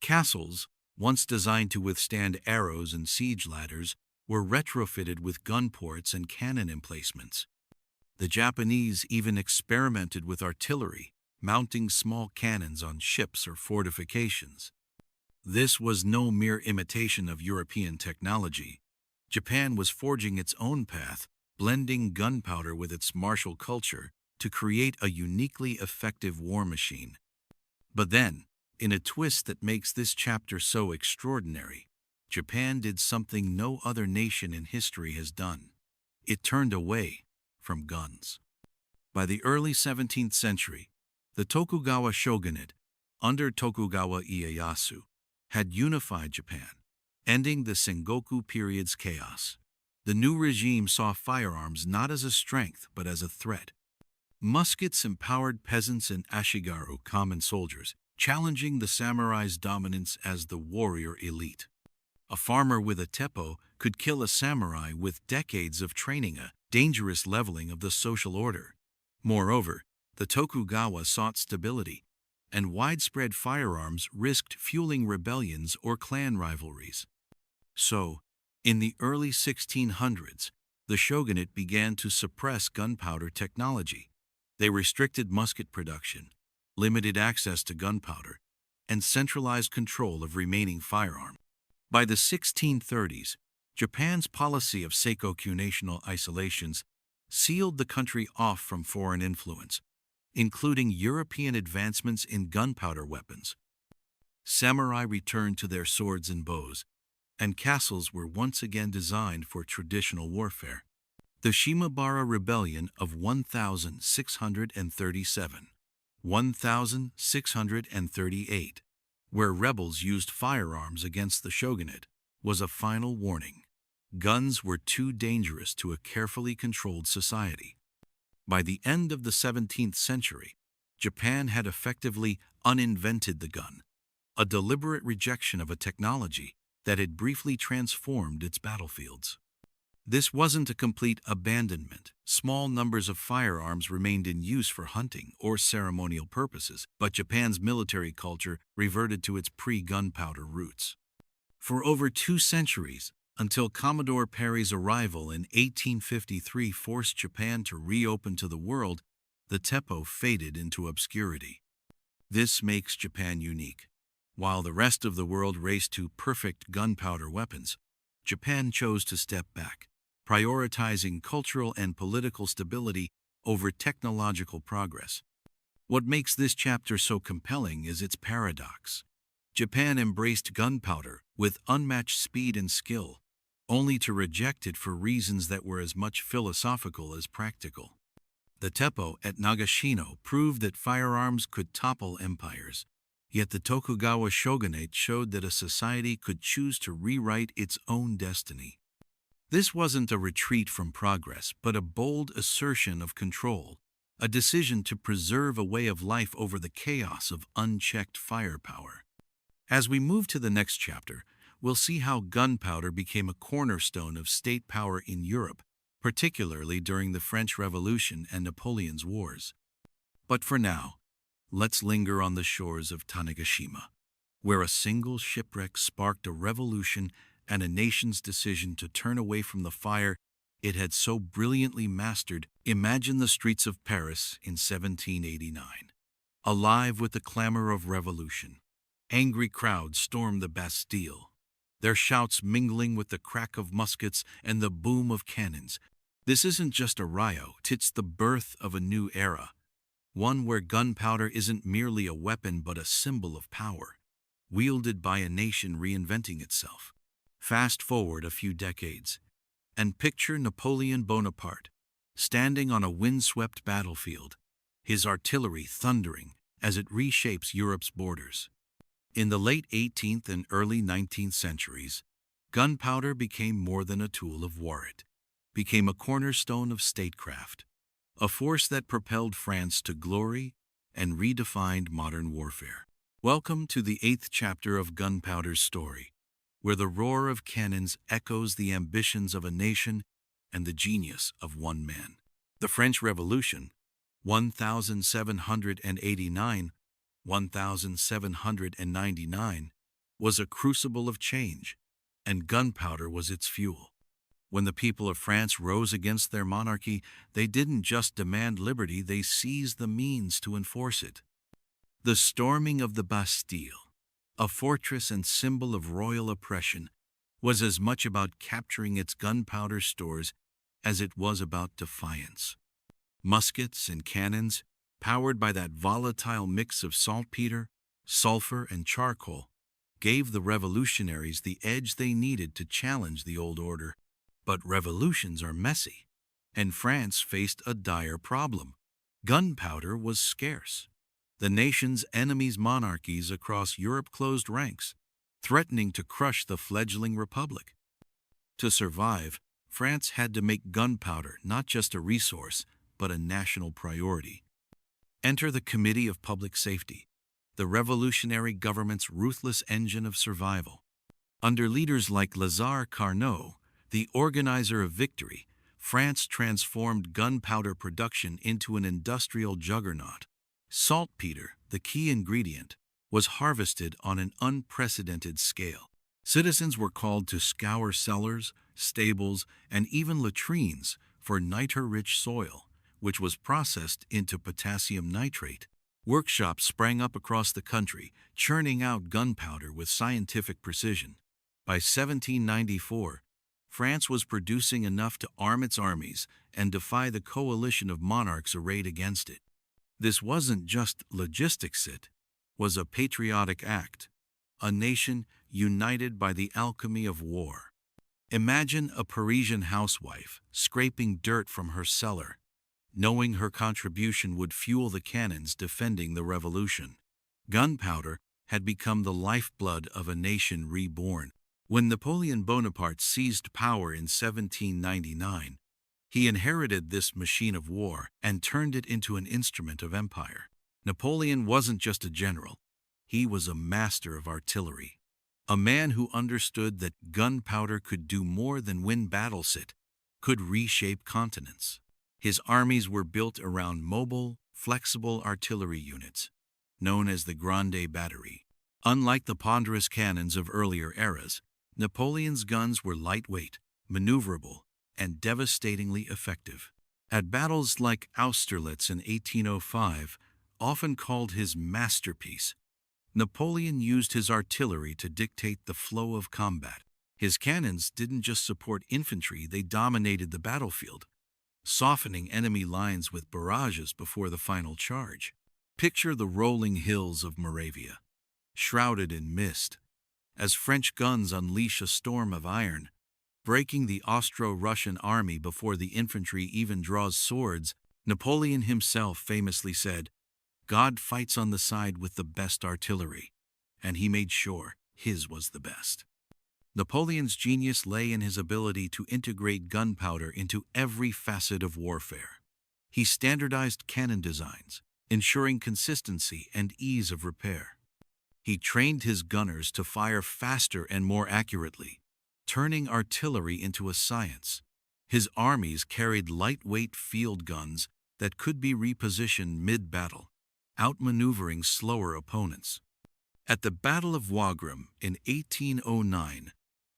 Castles, once designed to withstand arrows and siege ladders, were retrofitted with gun ports and cannon emplacements. The Japanese even experimented with artillery, mounting small cannons on ships or fortifications. This was no mere imitation of European technology. Japan was forging its own path, blending gunpowder with its martial culture to create a uniquely effective war machine. But then, in a twist that makes this chapter so extraordinary, Japan did something no other nation in history has done. It turned away from guns. By the early 17th century, the Tokugawa shogunate, under Tokugawa Ieyasu, had unified Japan, ending the Sengoku period's chaos. The new regime saw firearms not as a strength but as a threat. Muskets empowered peasants and ashigaru, common soldiers, challenging the samurai's dominance as the warrior elite. A farmer with a teppo could kill a samurai with decades of training, a dangerous leveling of the social order. Moreover, the Tokugawa sought stability, and widespread firearms risked fueling rebellions or clan rivalries. So, in the early 1600s, the shogunate began to suppress gunpowder technology. They restricted musket production, limited access to gunpowder, and centralized control of remaining firearms. By the 1630s, Japan's policy of seikoku national isolations sealed the country off from foreign influence, including European advancements in gunpowder weapons. Samurai returned to their swords and bows, and castles were once again designed for traditional warfare. The Shimabara Rebellion of 1638, where rebels used firearms against the shogunate, was a final warning. Guns were too dangerous to a carefully controlled society. By the end of the 17th century, Japan had effectively uninvented the gun, a deliberate rejection of a technology that had briefly transformed its battlefields. This wasn't a complete abandonment. Small numbers of firearms remained in use for hunting or ceremonial purposes, but Japan's military culture reverted to its pre-gunpowder roots. For over 2 centuries, until Commodore Perry's arrival in 1853 forced Japan to reopen to the world, the teppo faded into obscurity. This makes Japan unique. While the rest of the world raced to perfect gunpowder weapons, Japan chose to step back, prioritizing cultural and political stability over technological progress. What makes this chapter so compelling is its paradox. Japan embraced gunpowder with unmatched speed and skill, only to reject it for reasons that were as much philosophical as practical. The teppo at Nagashino proved that firearms could topple empires, Yet the Tokugawa shogunate showed that a society could choose to rewrite its own destiny. This wasn't a retreat from progress, but a bold assertion of control, a decision to preserve a way of life over the chaos of unchecked firepower. As we move to the next chapter, we'll see how gunpowder became a cornerstone of state power in Europe, particularly during the French Revolution and Napoleon's wars. But for now, let's linger on the shores of Tanegashima, where a single shipwreck sparked a revolution and a nation's decision to turn away from the fire it had so brilliantly mastered. Imagine the streets of Paris in 1789, alive with the clamor of revolution. Angry crowds stormed the Bastille, their shouts mingling with the crack of muskets and the boom of cannons. This isn't just a riot, it's the birth of a new era, one where gunpowder isn't merely a weapon but a symbol of power, wielded by a nation reinventing itself. Fast forward a few decades, and picture Napoleon Bonaparte, standing on a windswept battlefield, his artillery thundering as it reshapes Europe's borders. In the late 18th and early 19th centuries, gunpowder became more than a tool of war. It became a cornerstone of statecraft, a force that propelled France to glory and redefined modern warfare. Welcome to the 8th chapter of Gunpowder's story, where the roar of cannons echoes the ambitions of a nation and the genius of one man. The French Revolution, 1799, was a crucible of change, and gunpowder was its fuel. When the people of France rose against their monarchy, they didn't just demand liberty, they seized the means to enforce it. The storming of the Bastille, a fortress and symbol of royal oppression, was as much about capturing its gunpowder stores as it was about defiance. Muskets and cannons, powered by that volatile mix of saltpeter, sulfur, and charcoal, gave the revolutionaries the edge they needed to challenge the old order. But revolutions are messy, and France faced a dire problem. Gunpowder was scarce. The nation's enemies' monarchies across Europe closed ranks, threatening to crush the fledgling republic. To survive, France had to make gunpowder not just a resource, but a national priority. Enter the Committee of Public Safety, the revolutionary government's ruthless engine of survival. Under leaders like Lazare Carnot, the organizer of victory, France transformed gunpowder production into an industrial juggernaut. Saltpeter, the key ingredient, was harvested on an unprecedented scale. Citizens were called to scour cellars, stables, and even latrines for nitre-rich soil, which was processed into potassium nitrate. Workshops sprang up across the country, churning out gunpowder with scientific precision. By 1794, France was producing enough to arm its armies and defy the coalition of monarchs arrayed against it. This wasn't just logistics, it was a patriotic act, a nation united by the alchemy of war. Imagine a Parisian housewife scraping dirt from her cellar, knowing her contribution would fuel the cannons defending the revolution. Gunpowder had become the lifeblood of a nation reborn. When Napoleon Bonaparte seized power in 1799, he inherited this machine of war and turned it into an instrument of empire. Napoleon wasn't just a general, he was a master of artillery, a man who understood that gunpowder could do more than win battles, it could reshape continents. His armies were built around mobile, flexible artillery units, known as the Grande Battery. Unlike the ponderous cannons of earlier eras, Napoleon's guns were lightweight, maneuverable, and devastatingly effective. At battles like Austerlitz in 1805, often called his masterpiece, Napoleon used his artillery to dictate the flow of combat. His cannons didn't just support infantry, they dominated the battlefield, softening enemy lines with barrages before the final charge. Picture the rolling hills of Moravia, shrouded in mist, as French guns unleash a storm of iron, breaking the Austro-Russian army before the infantry even draws swords. Napoleon himself famously said, God fights on the side with the best artillery, and he made sure his was the best. Napoleon's genius lay in his ability to integrate gunpowder into every facet of warfare. He standardized cannon designs, ensuring consistency and ease of repair. He trained his gunners to fire faster and more accurately, turning artillery into a science. His armies carried lightweight field guns that could be repositioned mid-battle, outmaneuvering slower opponents. At the Battle of Wagram in 1809,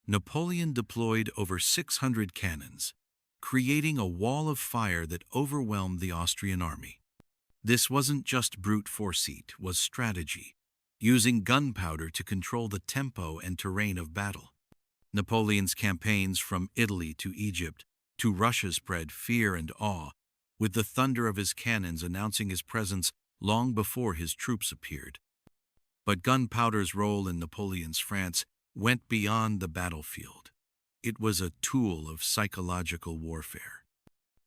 Napoleon deployed over 600 cannons, creating a wall of fire that overwhelmed the Austrian army. This wasn't just brute force, it was strategy, using gunpowder to control the tempo and terrain of battle. Napoleon's campaigns from Italy to Egypt to Russia spread fear and awe, with the thunder of his cannons announcing his presence long before his troops appeared. But gunpowder's role in Napoleon's France went beyond the battlefield. It was a tool of psychological warfare.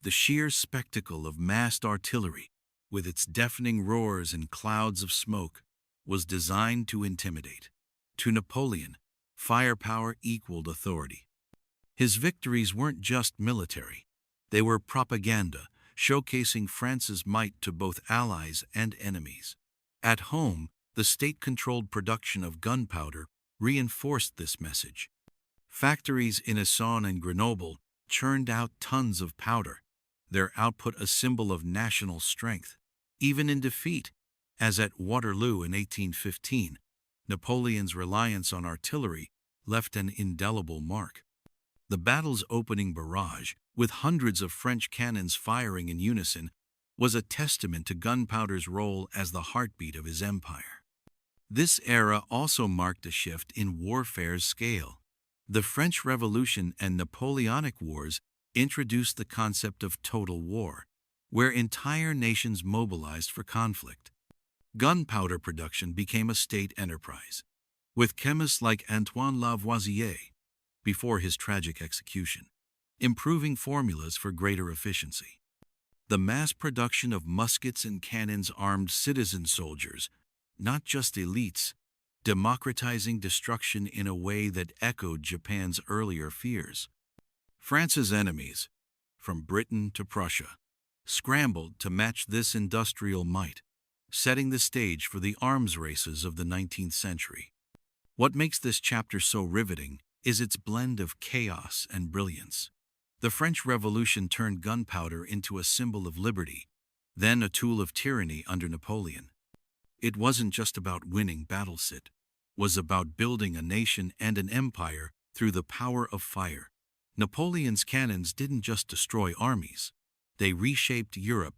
The sheer spectacle of massed artillery, with its deafening roars and clouds of smoke, was designed to intimidate. To Napoleon, firepower equaled authority. His victories weren't just military. They were propaganda, showcasing France's might to both allies and enemies. At home, the state-controlled production of gunpowder reinforced this message. Factories in Essonne and Grenoble churned out tons of powder, their output a symbol of national strength. Even in defeat, as at Waterloo in 1815, Napoleon's reliance on artillery left an indelible mark. The battle's opening barrage, with hundreds of French cannons firing in unison, was a testament to gunpowder's role as the heartbeat of his empire. This era also marked a shift in warfare's scale. The French Revolution and Napoleonic Wars introduced the concept of total war, where entire nations mobilized for conflict. Gunpowder production became a state enterprise, with chemists like Antoine Lavoisier, before his tragic execution, improving formulas for greater efficiency. The mass production of muskets and cannons armed citizen soldiers, not just elites, democratizing destruction in a way that echoed Japan's earlier fears. France's enemies, from Britain to Prussia, scrambled to match this industrial might, setting the stage for the arms races of the 19th century. What makes this chapter so riveting is its blend of chaos and brilliance. The French Revolution turned gunpowder into a symbol of liberty, then a tool of tyranny under Napoleon. It wasn't just about winning battles, it was about building a nation and an empire through the power of fire. Napoleon's cannons didn't just destroy armies, they reshaped Europe,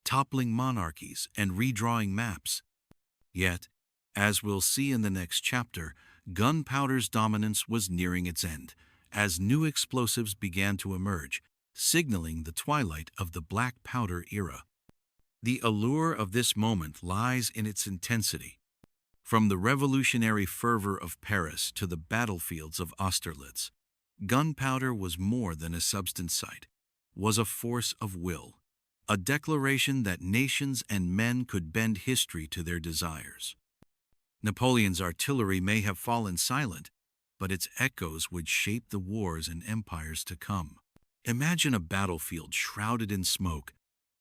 toppling monarchies and redrawing maps. Yet, as we'll see in the next chapter, gunpowder's dominance was nearing its end, as new explosives began to emerge, signaling the twilight of the black powder era. The allure of this moment lies in its intensity. From the revolutionary fervor of Paris to the battlefields of Austerlitz, gunpowder was more than a substance sight, was a force of will, a declaration that nations and men could bend history to their desires. Napoleon's artillery may have fallen silent, but its echoes would shape the wars and empires to come. Imagine a battlefield shrouded in smoke,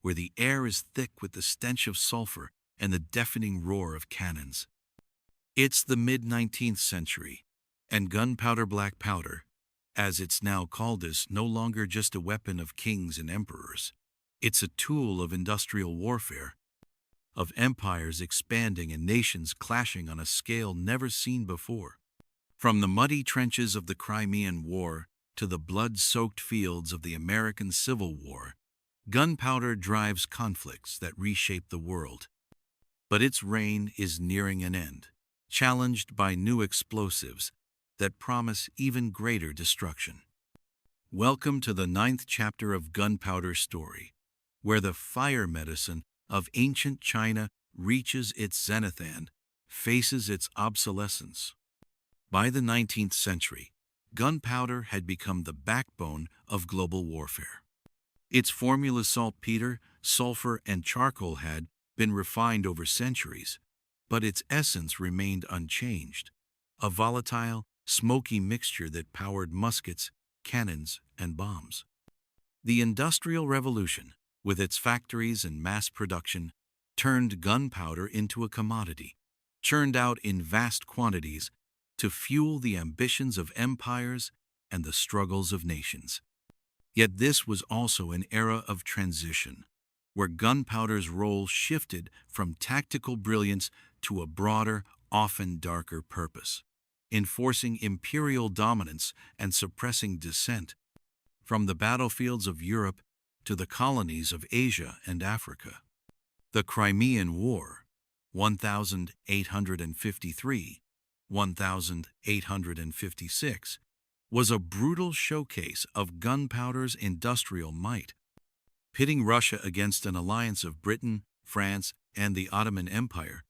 where the air is thick with the stench of sulfur and the deafening roar of cannons. It's the mid-19th century, and gunpowder black powder, as it's now called, is no longer just a weapon of kings and emperors. It's a tool of industrial warfare, of empires expanding and nations clashing on a scale never seen before. From the muddy trenches of the Crimean War to the blood-soaked fields of the American Civil War, gunpowder drives conflicts that reshape the world. But its reign is nearing an end, challenged by new explosives that promise even greater destruction. Welcome to the 9th chapter of Gunpowder's story, where the fire medicine of ancient China reaches its zenith and faces its obsolescence. By the 19th century, gunpowder had become the backbone of global warfare. Its formulas saltpeter, sulfur, and charcoal had been refined over centuries, but its essence remained unchanged, a volatile, smoky mixture that powered muskets, cannons, and bombs. The Industrial Revolution, with its factories and mass production, turned gunpowder into a commodity, churned out in vast quantities to fuel the ambitions of empires and the struggles of nations. Yet this was also an era of transition, where gunpowder's role shifted from tactical brilliance to a broader, often darker purpose, enforcing imperial dominance and suppressing dissent, from the battlefields of Europe to the colonies of Asia and Africa. The Crimean War, 1853–1856, was a brutal showcase of gunpowder's industrial might. Pitting Russia against an alliance of Britain, France, and the Ottoman Empire,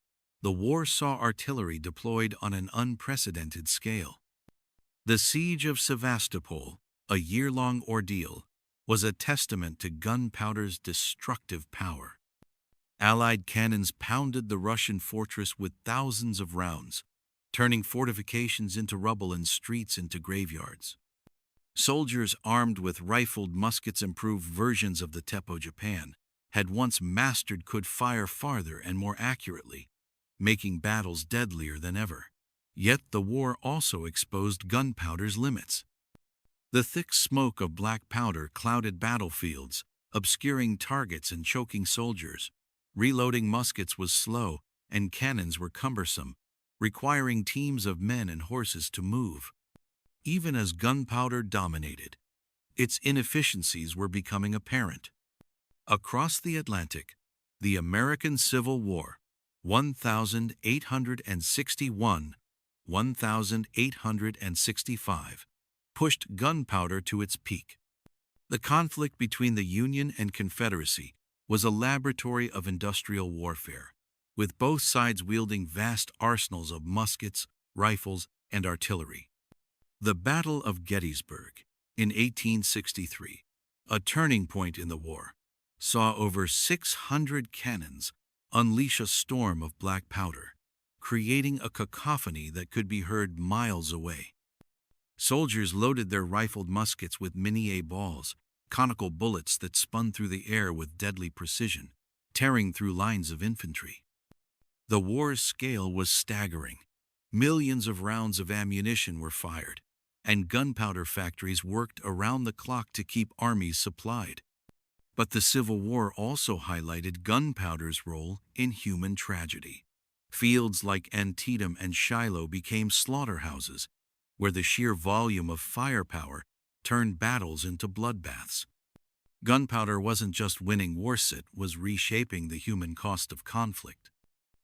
the war saw artillery deployed on an unprecedented scale. The Siege of Sevastopol, a year-long ordeal, was a testament to gunpowder's destructive power. Allied cannons pounded the Russian fortress with thousands of rounds, turning fortifications into rubble and streets into graveyards. Soldiers armed with rifled muskets, improved versions of the Teppo Japan, had once mastered, could fire farther and more accurately, making battles deadlier than ever. Yet the war also exposed gunpowder's limits. The thick smoke of black powder clouded battlefields, obscuring targets and choking soldiers. Reloading muskets was slow, and cannons were cumbersome, requiring teams of men and horses to move. Even as gunpowder dominated, its inefficiencies were becoming apparent. Across the Atlantic, the American Civil War, 1861–1865, pushed gunpowder to its peak. The conflict between the Union and Confederacy was a laboratory of industrial warfare, with both sides wielding vast arsenals of muskets, rifles, and artillery. The Battle of Gettysburg, in 1863, a turning point in the war, saw over 600 cannons unleash a storm of black powder, creating a cacophony that could be heard miles away. Soldiers loaded their rifled muskets with mini-A balls, conical bullets that spun through the air with deadly precision, tearing through lines of infantry. The war's scale was staggering. Millions of rounds of ammunition were fired, and gunpowder factories worked around the clock to keep armies supplied. But the Civil War also highlighted gunpowder's role in human tragedy. Fields like Antietam and Shiloh became slaughterhouses, where the sheer volume of firepower turned battles into bloodbaths. Gunpowder wasn't just winning wars, it was reshaping the human cost of conflict.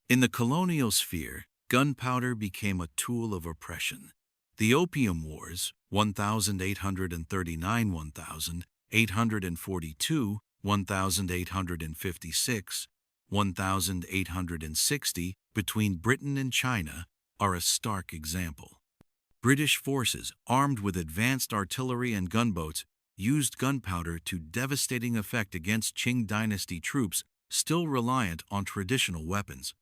In the colonial sphere, gunpowder became a tool of oppression. The Opium Wars, 1839–1842, 1856, 1860, between Britain and China, are a stark example. British forces, armed with advanced artillery and gunboats, used gunpowder to devastating effect against Qing dynasty troops still reliant on traditional weapons.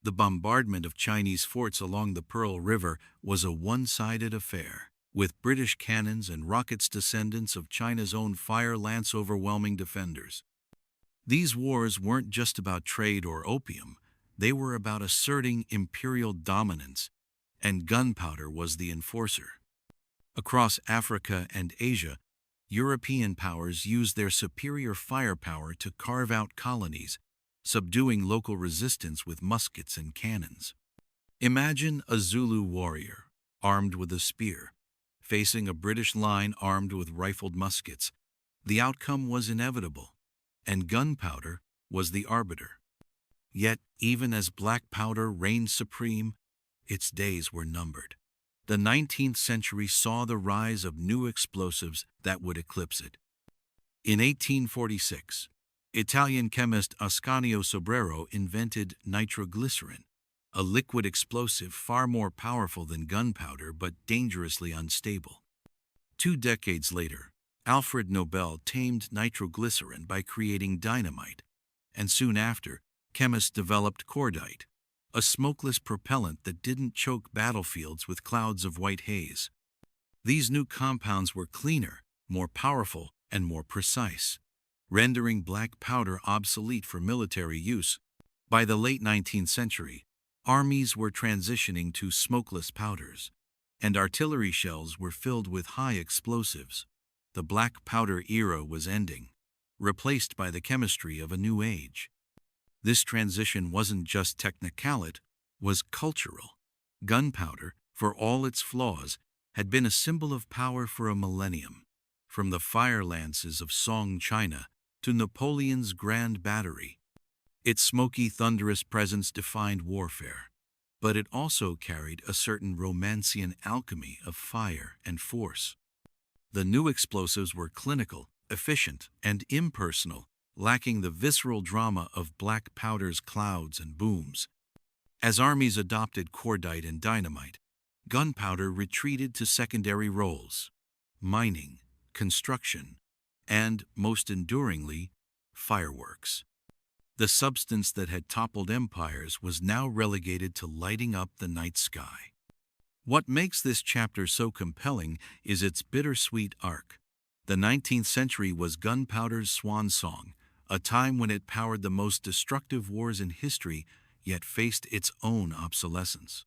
The bombardment of Chinese forts along the Pearl River was a one-sided affair, with British cannons and rockets, descendants of China's own fire lance, overwhelming defenders. These wars weren't just about trade or opium, they were about asserting imperial dominance, and gunpowder was the enforcer. Across Africa and Asia, European powers used their superior firepower to carve out colonies, subduing local resistance with muskets and cannons. Imagine a Zulu warrior, armed with a spear, facing a British line armed with rifled muskets. The outcome was inevitable, and gunpowder was the arbiter. Yet, even as black powder reigned supreme, its days were numbered. The 19th century saw the rise of new explosives that would eclipse it. In 1846, Italian chemist Ascanio Sobrero invented nitroglycerin, a liquid explosive far more powerful than gunpowder but dangerously unstable. 2 decades later, Alfred Nobel tamed nitroglycerin by creating dynamite, and soon after, chemists developed cordite, a smokeless propellant that didn't choke battlefields with clouds of white haze. These new compounds were cleaner, more powerful, and more precise, rendering black powder obsolete for military use. By the late 19th century, armies were transitioning to smokeless powders, and artillery shells were filled with high explosives. The black powder era was ending, replaced by the chemistry of a new age. This transition wasn't just technical, it was cultural. Gunpowder, for all its flaws, had been a symbol of power for a millennium. From the fire lances of Song China to Napoleon's Grand Battery, its smoky, thunderous presence defined warfare. But it also carried a certain Romancian alchemy of fire and force. The new explosives were clinical, efficient, and impersonal, lacking the visceral drama of black powder's clouds and booms. As armies adopted cordite and dynamite, gunpowder retreated to secondary roles: mining, construction, and, most enduringly, fireworks. The substance that had toppled empires was now relegated to lighting up the night sky. What makes this chapter so compelling is its bittersweet arc. The 19th century was gunpowder's swan song, a time when it powered the most destructive wars in history, yet faced its own obsolescence.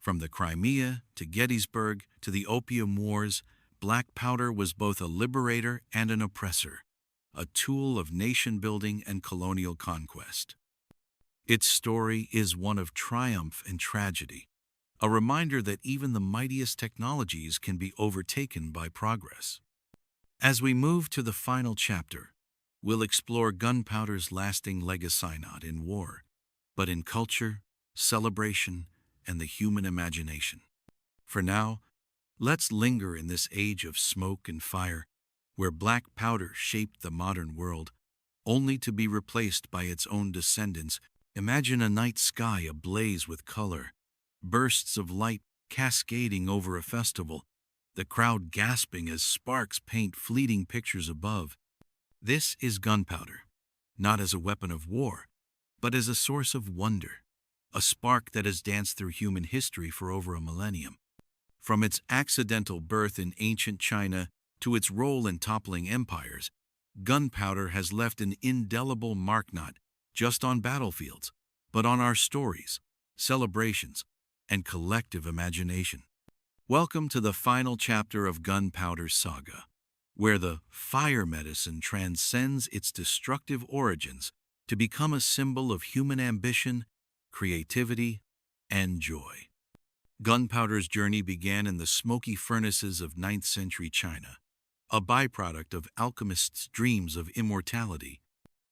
From the Crimea to Gettysburg to the Opium Wars, black powder was both a liberator and an oppressor, a tool of nation-building and colonial conquest. Its story is one of triumph and tragedy, a reminder that even the mightiest technologies can be overtaken by progress. As we move to the final chapter, we'll explore gunpowder's lasting legacy not in war, but in culture, celebration, and the human imagination. For now, let's linger in this age of smoke and fire, where black powder shaped the modern world, only to be replaced by its own descendants. Imagine a night sky ablaze with color, bursts of light cascading over a festival, the crowd gasping as sparks paint fleeting pictures above. This is gunpowder, not as a weapon of war, but as a source of wonder, a spark that has danced through human history for over a millennium. From its accidental birth in ancient China to its role in toppling empires, gunpowder has left an indelible mark not just on battlefields, but on our stories, celebrations, and collective imagination. Welcome to the final chapter of Gunpowder's saga, where the fire medicine transcends its destructive origins to become a symbol of human ambition, creativity, and joy. Gunpowder's journey began in the smoky furnaces of 9th century China, a byproduct of alchemists' dreams of immortality.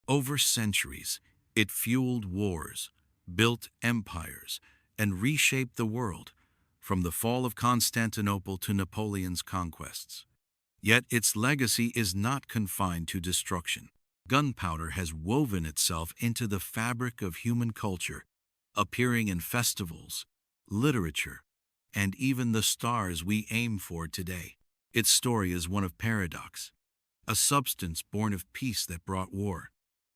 Over centuries, it fueled wars, built empires, and reshaped the world, from the fall of Constantinople to Napoleon's conquests. Yet its legacy is not confined to destruction. Gunpowder has woven itself into the fabric of human culture, appearing in festivals, literature, and even the stars we aim for today. Its story is one of paradox, a substance born of peace that brought war,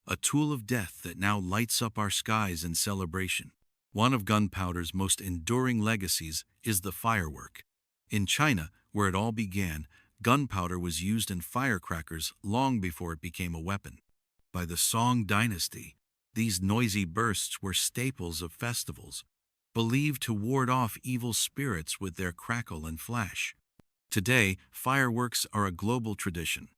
a tool of death that now lights up our skies in celebration. One of gunpowder's most enduring legacies is the firework. In China, where it all began, gunpowder was used in firecrackers long before it became a weapon. By the Song dynasty, these noisy bursts were staples of festivals, believed to ward off evil spirits with their crackle and flash. Today, fireworks are a global tradition,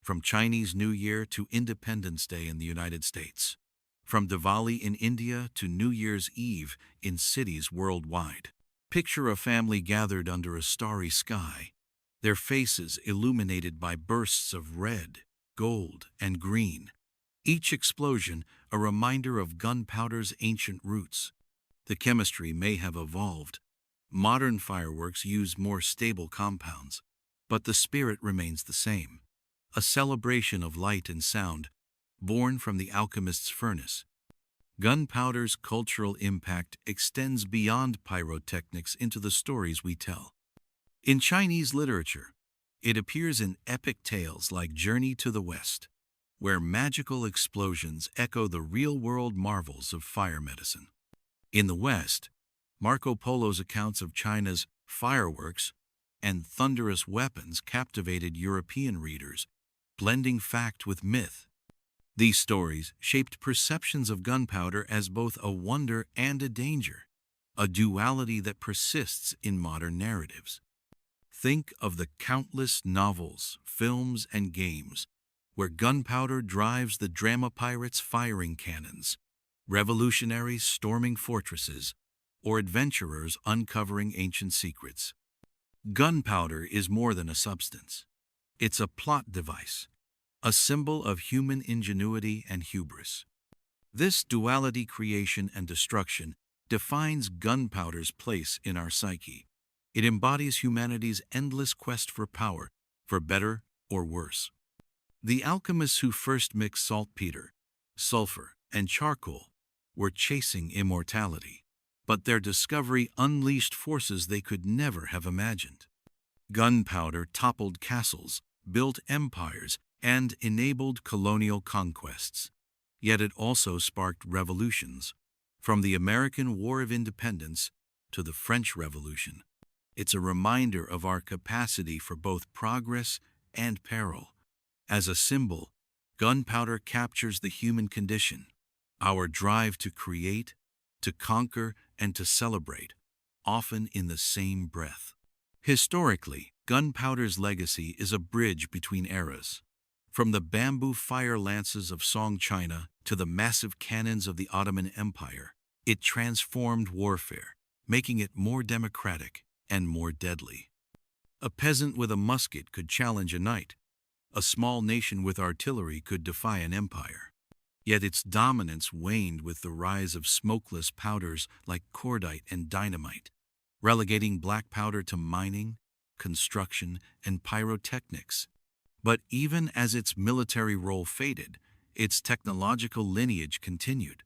from Chinese New Year to Independence Day in the United States, from Diwali in India to New Year's Eve in cities worldwide. Picture a family gathered under a starry sky, their faces illuminated by bursts of red, gold, and green. Each explosion a reminder of gunpowder's ancient roots. The chemistry may have evolved. Modern fireworks use more stable compounds, but the spirit remains the same. A celebration of light and sound, born from the alchemist's furnace. Gunpowder's cultural impact extends beyond pyrotechnics into the stories we tell. In Chinese literature, it appears in epic tales like Journey to the West, where magical explosions echo the real-world marvels of fire medicine. In the West, Marco Polo's accounts of China's fireworks and thunderous weapons captivated European readers, blending fact with myth. These stories shaped perceptions of gunpowder as both a wonder and a danger, a duality that persists in modern narratives. Think of the countless novels, films, and games where gunpowder drives the drama pirates firing cannons, revolutionaries storming fortresses, or adventurers uncovering ancient secrets. Gunpowder is more than a substance. It's a plot device, a symbol of human ingenuity and hubris. This duality, creation and destruction, defines gunpowder's place in our psyche. It embodies humanity's endless quest for power, for better or worse. The alchemists who first mixed saltpeter, sulfur, and charcoal were chasing immortality, but their discovery unleashed forces they could never have imagined. Gunpowder toppled castles, built empires, and enabled colonial conquests. Yet it also sparked revolutions, from the American War of Independence to the French Revolution. It's a reminder of our capacity for both progress and peril. As a symbol, gunpowder captures the human condition, our drive to create, to conquer, and to celebrate, often in the same breath. Historically, gunpowder's legacy is a bridge between eras. From the bamboo fire lances of Song China to the massive cannons of the Ottoman Empire, it transformed warfare, making it more democratic and more deadly. A peasant with a musket could challenge a knight. A small nation with artillery could defy an empire. Yet its dominance waned with the rise of smokeless powders like cordite and dynamite, relegating black powder to mining, construction, and pyrotechnics. But even as its military role faded, its technological lineage continued.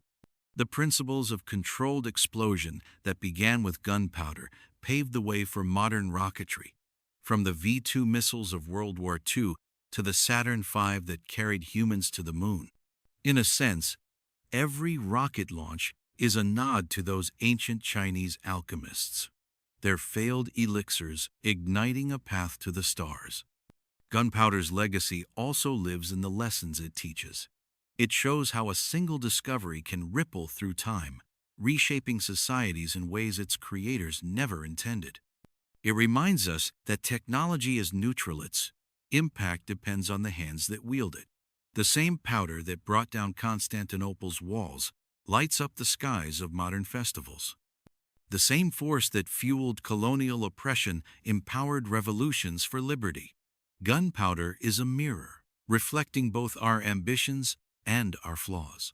The principles of controlled explosion that began with gunpowder paved the way for modern rocketry, from the V-2 missiles of World War II to the Saturn V that carried humans to the moon. In a sense, every rocket launch is a nod to those ancient Chinese alchemists, their failed elixirs igniting a path to the stars. Gunpowder's legacy also lives in the lessons it teaches. It shows how a single discovery can ripple through time, reshaping societies in ways its creators never intended. It reminds us that technology is neutral, its impact depends on the hands that wield it. The same powder that brought down Constantinople's walls lights up the skies of modern festivals. The same force that fueled colonial oppression empowered revolutions for liberty. Gunpowder is a mirror, reflecting both our ambitions and our flaws.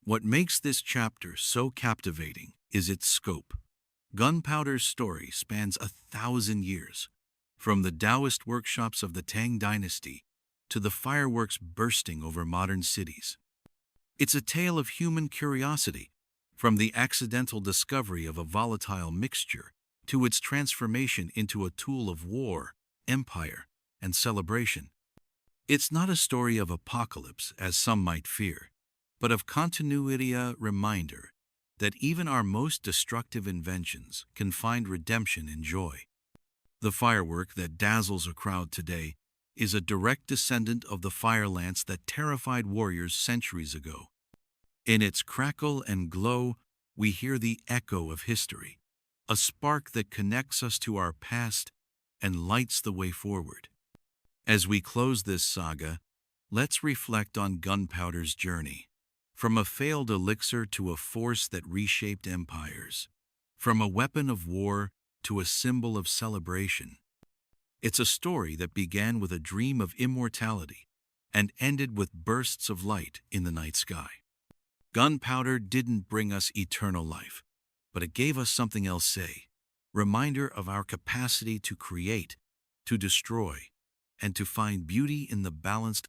What makes this chapter so captivating is its scope. Gunpowder's story spans 1,000 years, from the Taoist workshops of the Tang Dynasty to the fireworks bursting over modern cities. It's a tale of human curiosity, from the accidental discovery of a volatile mixture to its transformation into a tool of war, empire, and celebration. It's not a story of apocalypse, as some might fear, but of continuity, a reminder that even our most destructive inventions can find redemption in joy. The firework that dazzles a crowd today is a direct descendant of the fire lance that terrified warriors centuries ago. In its crackle and glow, we hear the echo of history, a spark that connects us to our past and lights the way forward. As we close this saga, let's reflect on gunpowder's journey, from a failed elixir to a force that reshaped empires, from a weapon of war to a symbol of celebration. It's a story that began with a dream of immortality and ended with bursts of light in the night sky. Gunpowder didn't bring us eternal life, but it gave us something else, say, reminder of our capacity to create, to destroy, and to find beauty in the balanced